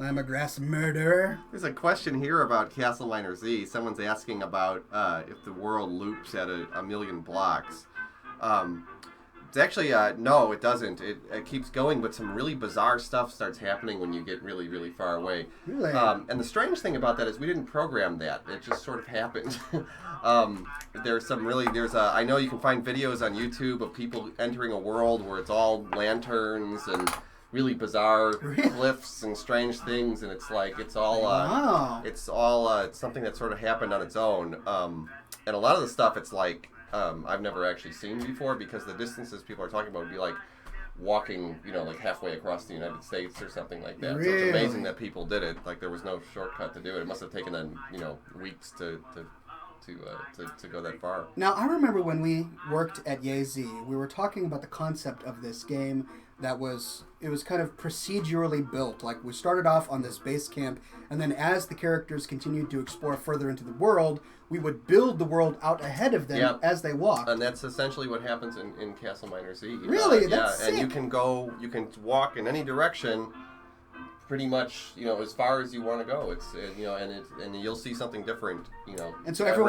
I'm a grass murderer. There's a question here about Castle Miner Z. Someone's asking about if the world loops at a million blocks. It's actually no, it doesn't. It keeps going, but some really bizarre stuff starts happening when you get really, really far away. Really? And the strange thing about that is we didn't program that. It just sort of happened. I know you can find videos on YouTube of people entering a world where it's all lanterns and really bizarre cliffs and strange things, and it's like it's something that sort of happened on its own. And a lot of the stuff it's like I've never actually seen before, because the distances people are talking about would be like walking, like halfway across the United States or something like that. Really? So it's amazing that people did it. Like there was no shortcut to do it. It must have taken them, weeks to go that far. Now, I remember when we worked at Yay-Z, we were talking about the concept of this game it was kind of procedurally built. Like, we started off on this base camp, and then as the characters continued to explore further into the world, we would build the world out ahead of them as they walked. And that's essentially what happens in Castle Miner Z. Really? That's sick. And you can walk in any direction pretty much, as far as you want to go. It's and you'll see something different, And so every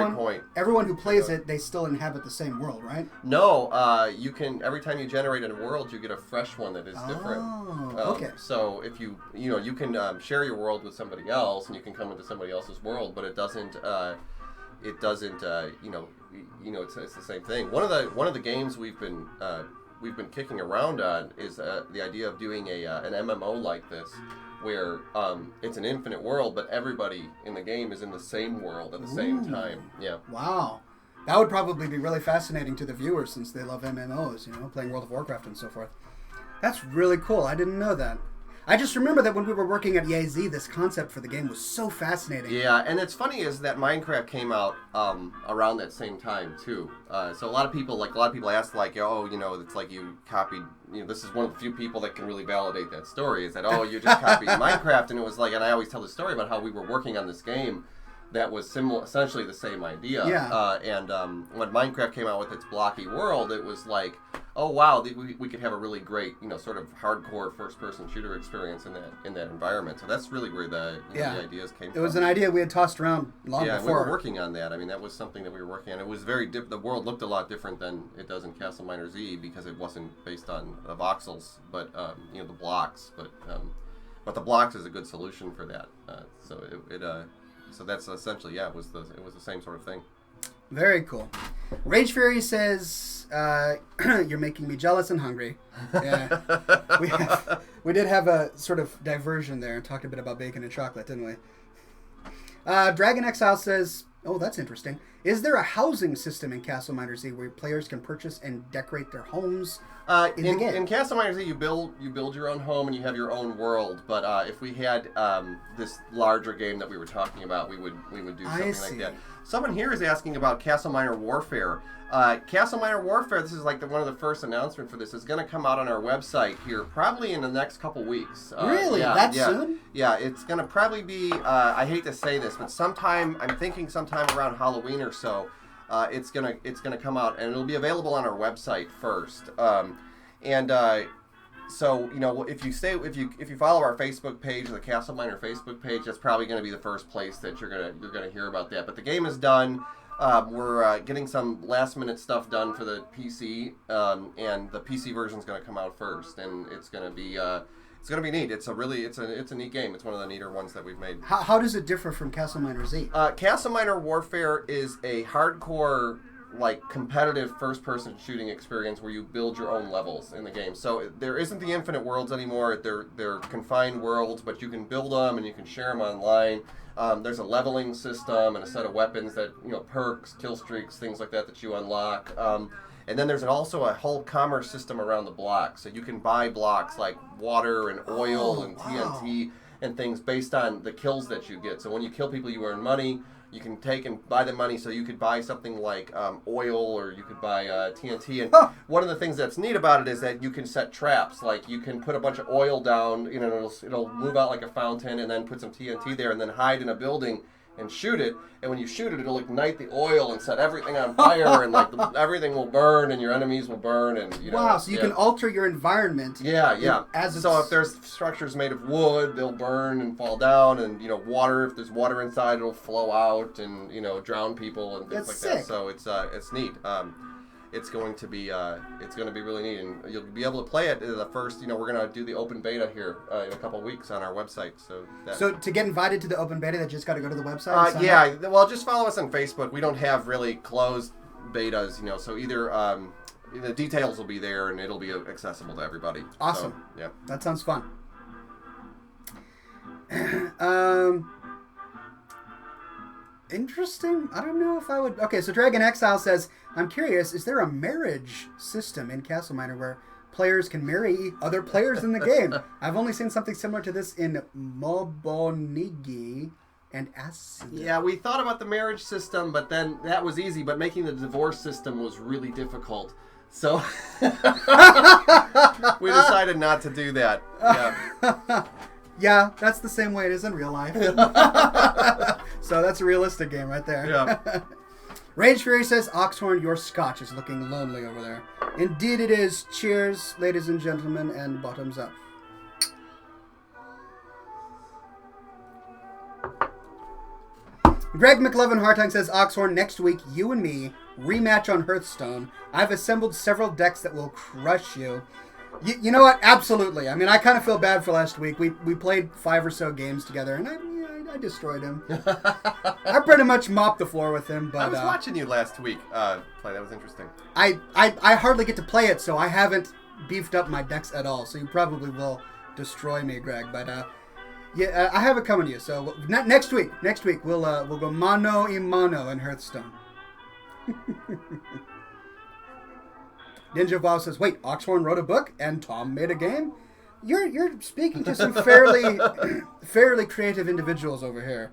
everyone who plays it, they still inhabit the same world, right? No, you can, every time you generate a world, you get a fresh one that is different. Okay. So if you can share your world with somebody else, and you can come into somebody else's world, but it doesn't it's the same thing. One of the games we've been kicking around on is the idea of doing an MMO like this, where it's an infinite world, but everybody in the game is in the same world at the same time. Yeah. Wow. That would probably be really fascinating to the viewers, since they love MMOs, playing World of Warcraft and so forth. That's really cool. I didn't know that. I just remember that when we were working at Yay-Z, this concept for the game was so fascinating. Yeah, and it's funny is that Minecraft came out around that same time too. So a lot of people ask it's like you copied. This is one of the few people that can really validate that story. Is that you just copied Minecraft, and it was like, and I always tell the story about how we were working on this game that was essentially the same idea. Yeah. And when Minecraft came out with its blocky world, it was like, oh wow, we could have a really great, sort of hardcore first-person shooter experience in that environment. So that's really where the ideas came from. It was an idea we had tossed around long before. Yeah, we were working on that. I mean, that was something that we were working on. It was very the world looked a lot different than it does in Castle Miner Z, because it wasn't based on voxels, but the blocks. But the blocks is a good solution for that. So that's essentially, it was the same sort of thing. Very cool. Rage Fury says, you're making me jealous and hungry. Yeah. We did have a sort of diversion there and talked a bit about bacon and chocolate, didn't we? Dragon Exile says, oh, that's interesting. Is there a housing system in Castle Miner Z where players can purchase and decorate their homes in the game? In Castle Miner Z, you build your own home and you have your own world. But if we had this larger game that we were talking about, we would do something like that. Someone here is asking about Castle Miner Warfare. Castle Miner Warfare, this is like one of the first announcements for this, is going to come out on our website here probably in the next couple weeks. Really? That soon? Yeah, it's going to probably be, I hate to say this, but I'm thinking sometime around Halloween or so, it's gonna come out, and it'll be available on our website first. So if you follow our Facebook page, or the Castle Miner Facebook page, that's probably going to be the first place that you're gonna hear about that. But the game is done. We're getting some last minute stuff done for the PC, and the PC version is going to come out first, and it's going to be neat. It's a neat game. It's one of the neater ones that we've made. How does it differ from Castle Miner Z? Castle Miner Warfare is a hardcore, like, competitive first-person shooting experience where you build your own levels in the game. So there isn't the infinite worlds anymore. They're confined worlds, but you can build them and you can share them online. There's a leveling system and a set of weapons that, perks, kill streaks, things like that you unlock. And then there's also a whole commerce system around the blocks. So you can buy blocks like water and oil and TNT and things based on the kills that you get. So when you kill people, you earn money. You can take and buy the money, so you could buy something like oil, or you could buy TNT. And one of the things that's neat about it is that you can set traps. Like, you can put a bunch of oil down, it'll move out like a fountain, and then put some TNT there, and then hide in a building and shoot it. And when you shoot it, it'll ignite the oil and set everything on fire, and everything will burn, and your enemies will burn, and Wow! So you can alter your environment. Yeah. So if there's structures made of wood, they'll burn and fall down, and water. If there's water inside, it'll flow out and drown people and things like that. So it's neat. it's going to be really neat, and you'll be able to play it the first. We're going to do the open beta here in a couple weeks on our website. So to get invited to the open beta, they just got to go to the website. Well, just follow us on Facebook. We don't have really closed betas, so either the details will be there and it'll be accessible to everybody. Awesome. So, yeah, that sounds fun. Interesting. I don't know if I would. Okay, so Dragon Exile says, I'm curious, is there a marriage system in Castle Miner where players can marry other players in the game? I've only seen something similar to this in Mobonigi and Acid. Yeah, we thought about the marriage system, but then that was easy, but making the divorce system was really difficult. So we decided not to do that. Yeah. Yeah, that's the same way it is in real life. So that's a realistic game right there. Yeah. Rage Fury says, Oxhorn, your Scotch is looking lonely over there. Indeed it is. Cheers, ladies and gentlemen, and bottoms up. Greg McLovin Hartung says, Oxhorn, next week, you and me, rematch on Hearthstone. I've assembled several decks that will crush you. You know what? Absolutely. I mean, I kind of feel bad for last week. We played 5 or so games together, and I destroyed him. I pretty much mopped the floor with him. But I was watching you last week play. That was interesting. I hardly get to play it, so I haven't beefed up my decks at all. So you probably will destroy me, Greg. But yeah, I have it coming to you. So next week we'll go mano a mano in Hearthstone. Ninja Wow says, wait, Oxhorn wrote a book and Tom made a game? You're speaking to some fairly creative individuals over here.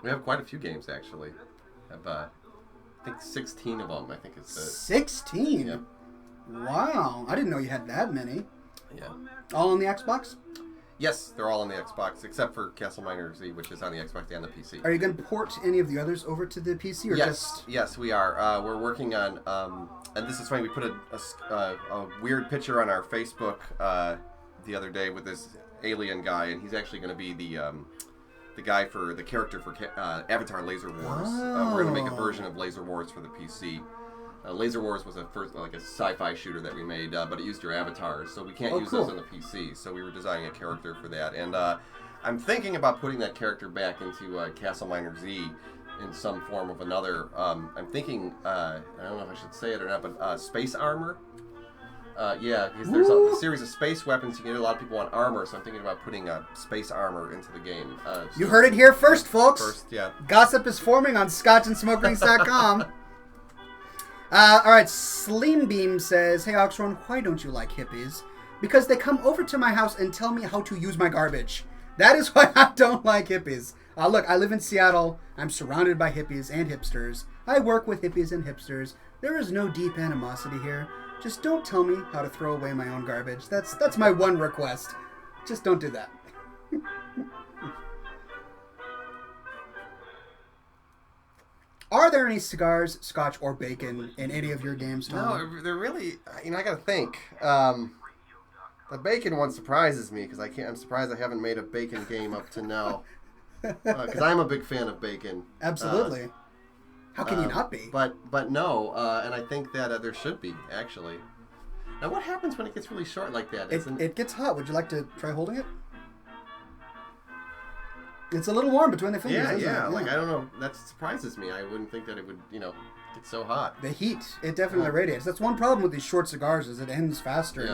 We have quite a few games, actually. We have, I think 16 of them. I think it's 16? Yeah. Wow. I didn't know you had that many. Yeah. All on the Xbox? Yes, they're all on the Xbox, except for Castle Miner Z, which is on the Xbox and the PC. Are you going to port any of the others over to the PC? Or Yes, we are. We're working on, and this is funny, we put a weird picture on our Facebook the other day with this alien guy, and he's actually going to be the guy for the character for Avatar Laser Wars. We're going to make a version of Laser Wars for the PC. Laser Wars was a sci-fi shooter that we made, but it used your avatars, so we can't use those on the PC. So we were designing a character for that, and I'm thinking about putting that character back into Castle Miner Z in some form of another. I'm thinking, I don't know if I should say it or not, but space armor. Yeah, because there's a series of space weapons. You get a lot of people want armor, so I'm thinking about putting space armor into the game. You heard it here first, folks. Yeah. Gossip is forming on scotchandsmokerings.com. All right, Slim Beam says, hey, Oxhorn, why don't you like hippies? Because they come over to my house and tell me how to use my garbage. That is why I don't like hippies. Look, I live in Seattle. I'm surrounded by hippies and hipsters. I work with hippies and hipsters. There is no deep animosity here. Just don't tell me how to throw away my own garbage. That's my one request. Just don't do that. Are there any cigars, scotch, or bacon in any of your games, Tom? No, they're really. I gotta think. The bacon one surprises me because I'm surprised I haven't made a bacon game up to now. Because I'm a big fan of bacon. Absolutely. How can you not be? But no, and I think that there should be actually. Now, what happens when it gets really short like that? It gets hot. Would you like to try holding it? It's a little warm between the fingers. Yeah. Like, I don't know. That surprises me. I wouldn't think that it would, get so hot. The heat, it definitely radiates. That's one problem with these short cigars is it ends faster.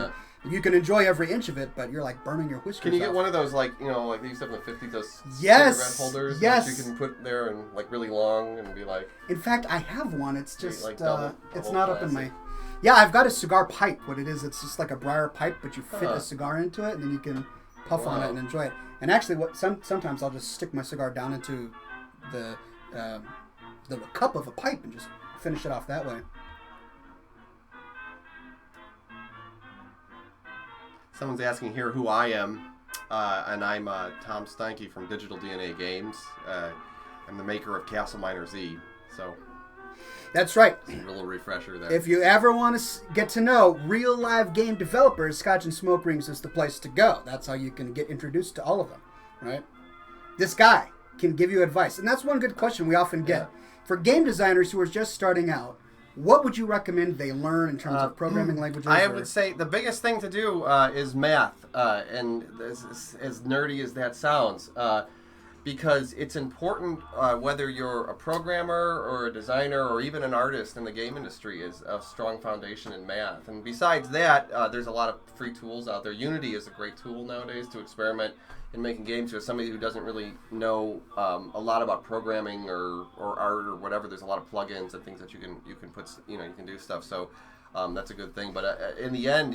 Yeah. You can enjoy every inch of it, but you're like burning your whiskers. Can you get off. one of those, like they used to have in the 50s, those cigarette holders yes. that you can put there and, like, really long and be like... In fact, I have one. It's just, double it's not up in my... Yeah, I've got a cigar pipe. What it is, it's just like a briar pipe, but you fit a cigar into it, and then you can puff on it and enjoy it. And actually, sometimes I'll just stick my cigar down into the cup of a pipe and just finish it off that way. Someone's asking here who I am, and I'm Tom Steinke from Digital DNA Games. I'm the maker of Castle Miner Z, so... That's right. Just a little refresher there. If you ever want to get to know real live game developers, Scotch and Smoke Rings is the place to go. That's how you can get introduced to all of them, right? This guy can give you advice. And that's one good question we often get. for game designers who are just starting out, what would you recommend they learn in terms of programming languages? I would say the biggest thing to do is math, and as nerdy as that sounds, because it's important whether you're a programmer or a designer or even an artist in the game industry is a strong foundation in math. And besides that, there's a lot of free tools out there. Unity is a great tool nowadays to experiment in making games. For somebody who doesn't really know a lot about programming or art or whatever, there's a lot of plugins and things that you can put, you can do stuff. So that's a good thing. But in the end,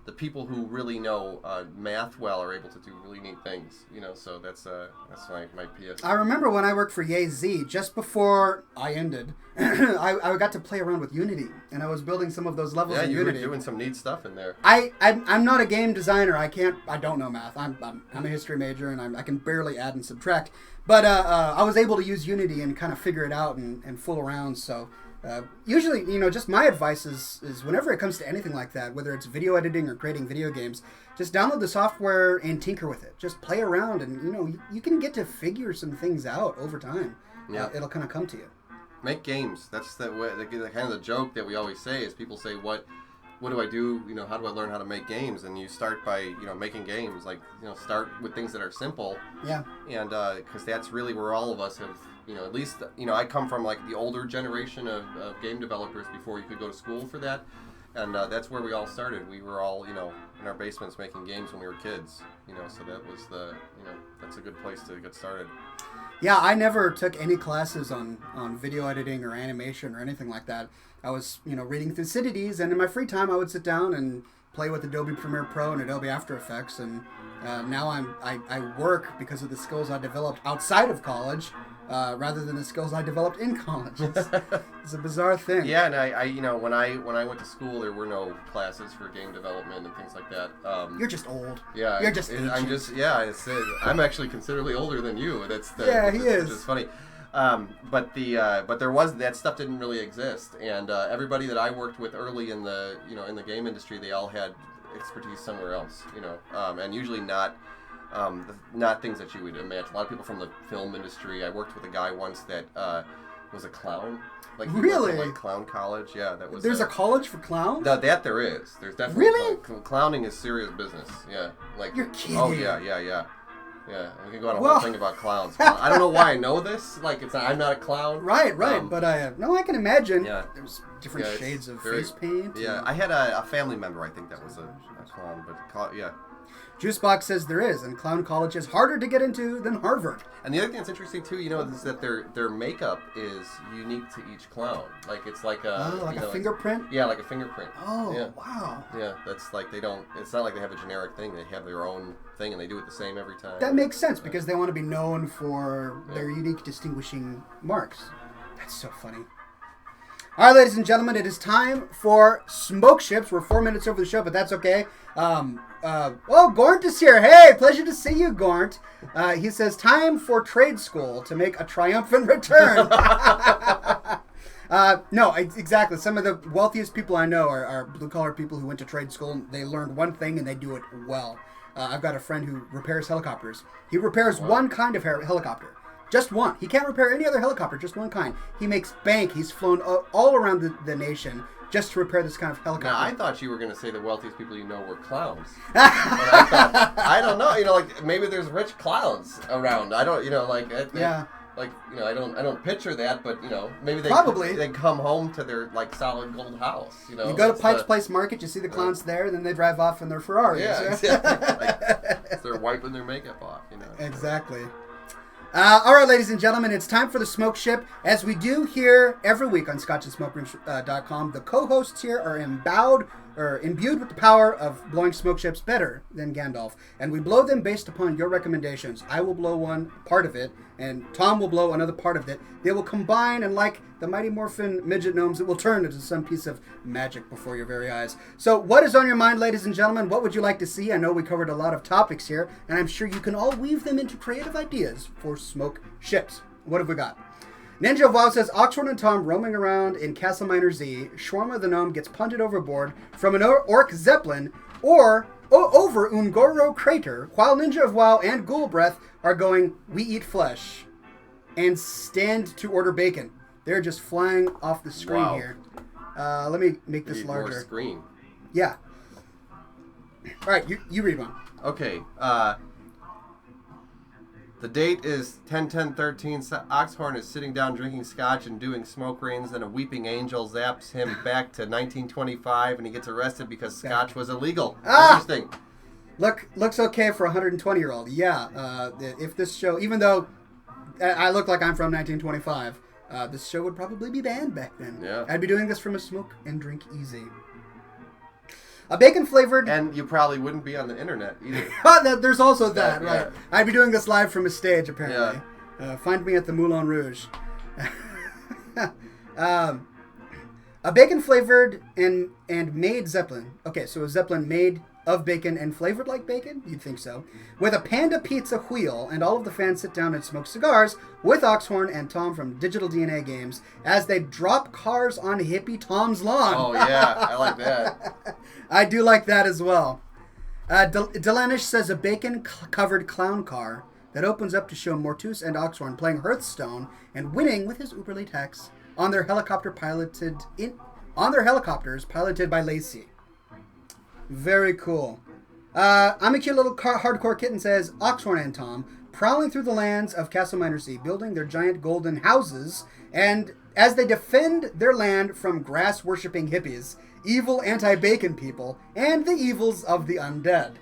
the people who really know math well are able to do really neat things, so that's my PS. I remember when I worked for Yay-Z, just before I ended, I got to play around with Unity, and I was building some of those levels in Unity. Yeah, you were doing some neat stuff in there. I'm not a game designer. I don't know math. I'm a history major, and I can barely add and subtract. But I was able to use Unity and kind of figure it out and fool around, so... usually, just my advice is whenever it comes to anything like that, whether it's video editing or creating video games, just download the software and tinker with it. Just play around, and you can get to figure some things out over time. Yeah, it'll kind of come to you. Make games. That's the kind of the joke that we always say is people say, what do I do? How do I learn how to make games? And you start by making games. Like start with things that are simple. Yeah. And because that's really where all of us have. At least, I come from like the older generation of game developers before you could go to school for that. And that's where we all started. We were all, in our basements making games when we were kids, so that was that's a good place to get started. Yeah, I never took any classes on video editing or animation or anything like that. I was, reading Thucydides, and in my free time I would sit down and play with Adobe Premiere Pro and Adobe After Effects, and now I work because of the skills I developed outside of college. Rather than the skills I developed in college. It's a bizarre thing. Yeah, and I when I went to school, there were no classes for game development and things like that. You're just old. Yeah, you're just ancient. I'm actually considerably older than you. He is. Which is funny. But there was that stuff didn't really exist, and everybody that I worked with early in the in the game industry, they all had expertise somewhere else. And usually not things that you would imagine. A lot of people from the film industry. I worked with a guy once that was a clown. Like really? Like clown college. Yeah, that was. There's a college for clowns? That there is. There's definitely. Really? Clowning is serious business. Yeah. Like. You're kidding. Oh yeah. Yeah, we can go on a whole thing about clowns. I don't know why I know this. Like, I'm not a clown. Right. But I can imagine. Yeah. There's different shades of face paint. Yeah, I had a family member. I think that was a clown, but yeah. Juicebox says there is, and clown college is harder to get into than Harvard. And the other thing that's interesting too, is that their makeup is unique to each clown. Like it's like a fingerprint. Yeah, like a fingerprint. Oh, yeah. Wow. Yeah, that's like they don't. It's not like they have a generic thing. They have their own thing, and they do it the same every time. That makes sense because they want to be known for their unique, distinguishing marks. That's so funny. All right, ladies and gentlemen, it is time for Smoke Ships. We're 4 minutes over the show, but that's okay. Gort is here. Hey, pleasure to see you, Gort. He says, time for trade school to make a triumphant return. No, exactly. Some of the wealthiest people I know are blue-collar people who went to trade school. They learned one thing, and they do it well. I've got a friend who repairs helicopters. He repairs one kind of helicopter. Just one. He can't repair any other helicopter, just one kind. He makes bank. He's flown all around the nation just to repair this kind of helicopter. Now, I thought you were going to say the wealthiest people you know were clowns. I thought, I don't know, like maybe there's rich clowns around. I don't, I don't picture that, but maybe they come home to their like solid gold house. You go to Pike's Place Market, you see the clowns there, then they drive off in their Ferraris. Yeah, exactly. They're wiping their makeup off. Exactly. All right, ladies and gentlemen, it's time for the Smoke Ship. As we do here every week on ScotchAndSmokeRooms.com, the co-hosts here are imbued with the power of blowing smoke ships better than Gandalf. And we blow them based upon your recommendations. I will blow one part of it, and Tom will blow another part of it. They will combine, and like the Mighty Morphin midget gnomes, it will turn into some piece of magic before your very eyes. So what is on your mind, ladies and gentlemen? What would you like to see? I know we covered a lot of topics here, and I'm sure you can all weave them into creative ideas for smoke ships. What have we got? Ninja of WoW says, Oxhorn and Tom roaming around in Castle Minor Z. Shawarma the gnome gets punted overboard from an orc zeppelin or over Ungoro crater, while Ninja of WoW and Ghoul Breath are going, we eat flesh. and stand to order bacon. They're just flying off the screen here. Let me make this larger. More screen. Yeah. All right, you read one. Okay. The date is 10/10/13. Oxhorn is sitting down drinking scotch and doing smoke rings, and a weeping angel zaps him back to 1925, and he gets arrested because scotch was illegal. Interesting. Looks okay for a 120-year-old. Yeah. If this show, even though I look like I'm from 1925, this show would probably be banned back then. Yeah. I'd be doing this from a smoke and drink easy. A bacon-flavored... And you probably wouldn't be on the internet either. There's also that, right. Yeah. I'd be doing this live from a stage, apparently. Yeah. Find me at the Moulin Rouge. A bacon-flavored and made Zeppelin. Okay, so a Zeppelin made of bacon and flavored like bacon? You'd think so. With a Panda Pizza wheel, and all of the fans sit down and smoke cigars with Oxhorn and Tom from Digital DNA Games as they drop cars on hippie Tom's lawn. Oh, yeah. I like that. I do like that as well. Delanish says a bacon-covered clown car that opens up to show Mortus and Oxhorn playing Hearthstone and winning with his Uber Latex on their helicopters piloted by Lacey. Very cool. I'm a cute little hardcore kitten says Oxhorn and Tom prowling through the lands of Castle Minersea, building their giant golden houses, and as they defend their land from grass-worshipping hippies, evil anti-bacon people, and the evils of the undead.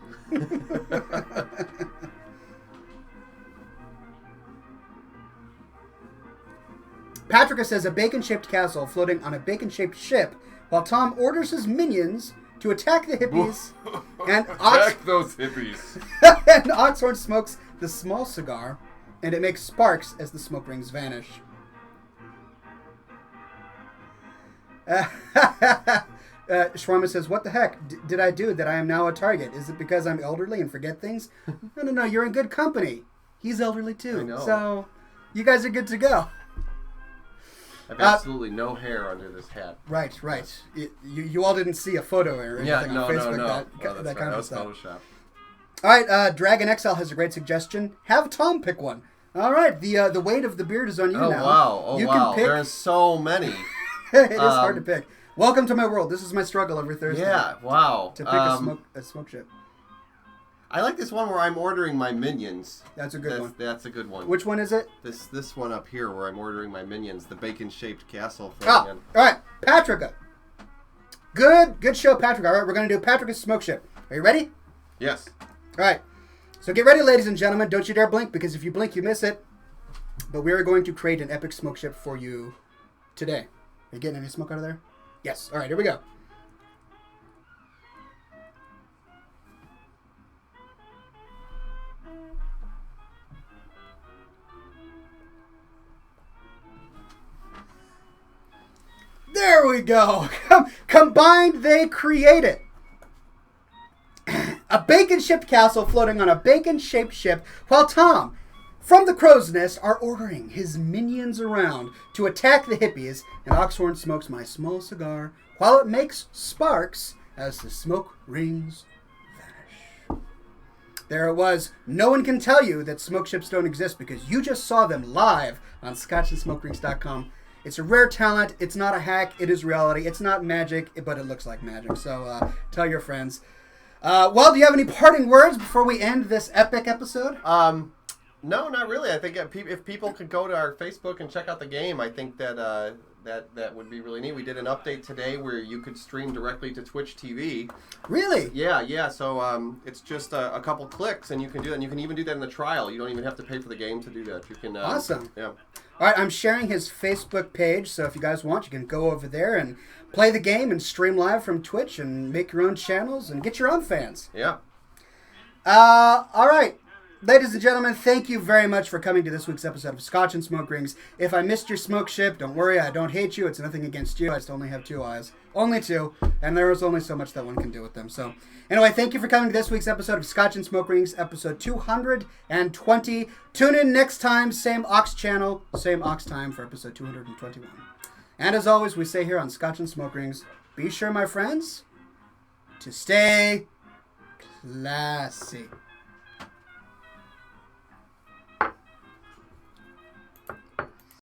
Patrick says a bacon-shaped castle floating on a bacon-shaped ship, while Tom orders his minions to attack the hippies, and attack those hippies. And Oxhorn smokes the small cigar, and it makes sparks as the smoke rings vanish. Shawarma says, "What the heck did I do that I am now a target? Is it because I'm elderly and forget things?" No, you're in good company. He's elderly too, I know. So you guys are good to go. I have absolutely no hair under this hat. Right. You all didn't see a photo or anything on Facebook. No. That kind of stuff. Photoshop. All right, Dragon XL has a great suggestion. Have Tom pick one. All right, the weight of the beard is on you now. Wow. You wow. can pick. There's so many. It is hard to pick. Welcome to my world. This is my struggle every Thursday. Yeah, wow. To pick a smoke chip. I like this one where I'm ordering my minions. That's a good one. That's a good one. Which one is it? This one up here where I'm ordering my minions, the bacon-shaped castle. All right, Patrick. Good show, Patrick. All right, we're going to do Patrick's smoke chip. Are you ready? Yes. All right. So get ready, ladies and gentlemen. Don't you dare blink, because if you blink, you miss it. But we are going to create an epic smoke chip for you today. Are you getting any smoke out of there? Yes. All right, here we go. There we go. Combined, they create it. A bacon-shaped castle floating on a bacon-shaped ship, while Tom, from the Crow's Nest, are ordering his minions around to attack the hippies, and Oxhorn smokes my small cigar while it makes sparks as the smoke rings vanish. There it was. No one can tell you that smoke chips don't exist because you just saw them live on scotchandsmokerings.com. It's a rare talent. It's not a hack. It is reality. It's not magic, but it looks like magic. So tell your friends. Well, do you have any parting words before we end this epic episode? No, not really. I think if people could go to our Facebook and check out the game, I think that that would be really neat. We did an update today where you could stream directly to Twitch TV. Really? Yeah. So it's just a couple clicks, and you can do that. And you can even do that in the trial. You don't even have to pay for the game to do that. You can. Awesome. Yeah. All right, I'm sharing his Facebook page, so if you guys want, you can go over there and play the game and stream live from Twitch and make your own channels and get your own fans. Yeah. All right. Ladies and gentlemen, thank you very much for coming to this week's episode of Scotch and Smoke Rings. If I missed your smoke ship, don't worry, I don't hate you. It's nothing against you. I just only have 2 eyes. Only 2. And there is only so much that one can do with them. So, anyway, thank you for coming to this week's episode of Scotch and Smoke Rings, episode 220. Tune in next time, same Ox channel, same Ox time for episode 221. And as always, we say here on Scotch and Smoke Rings, be sure, my friends, to stay classy.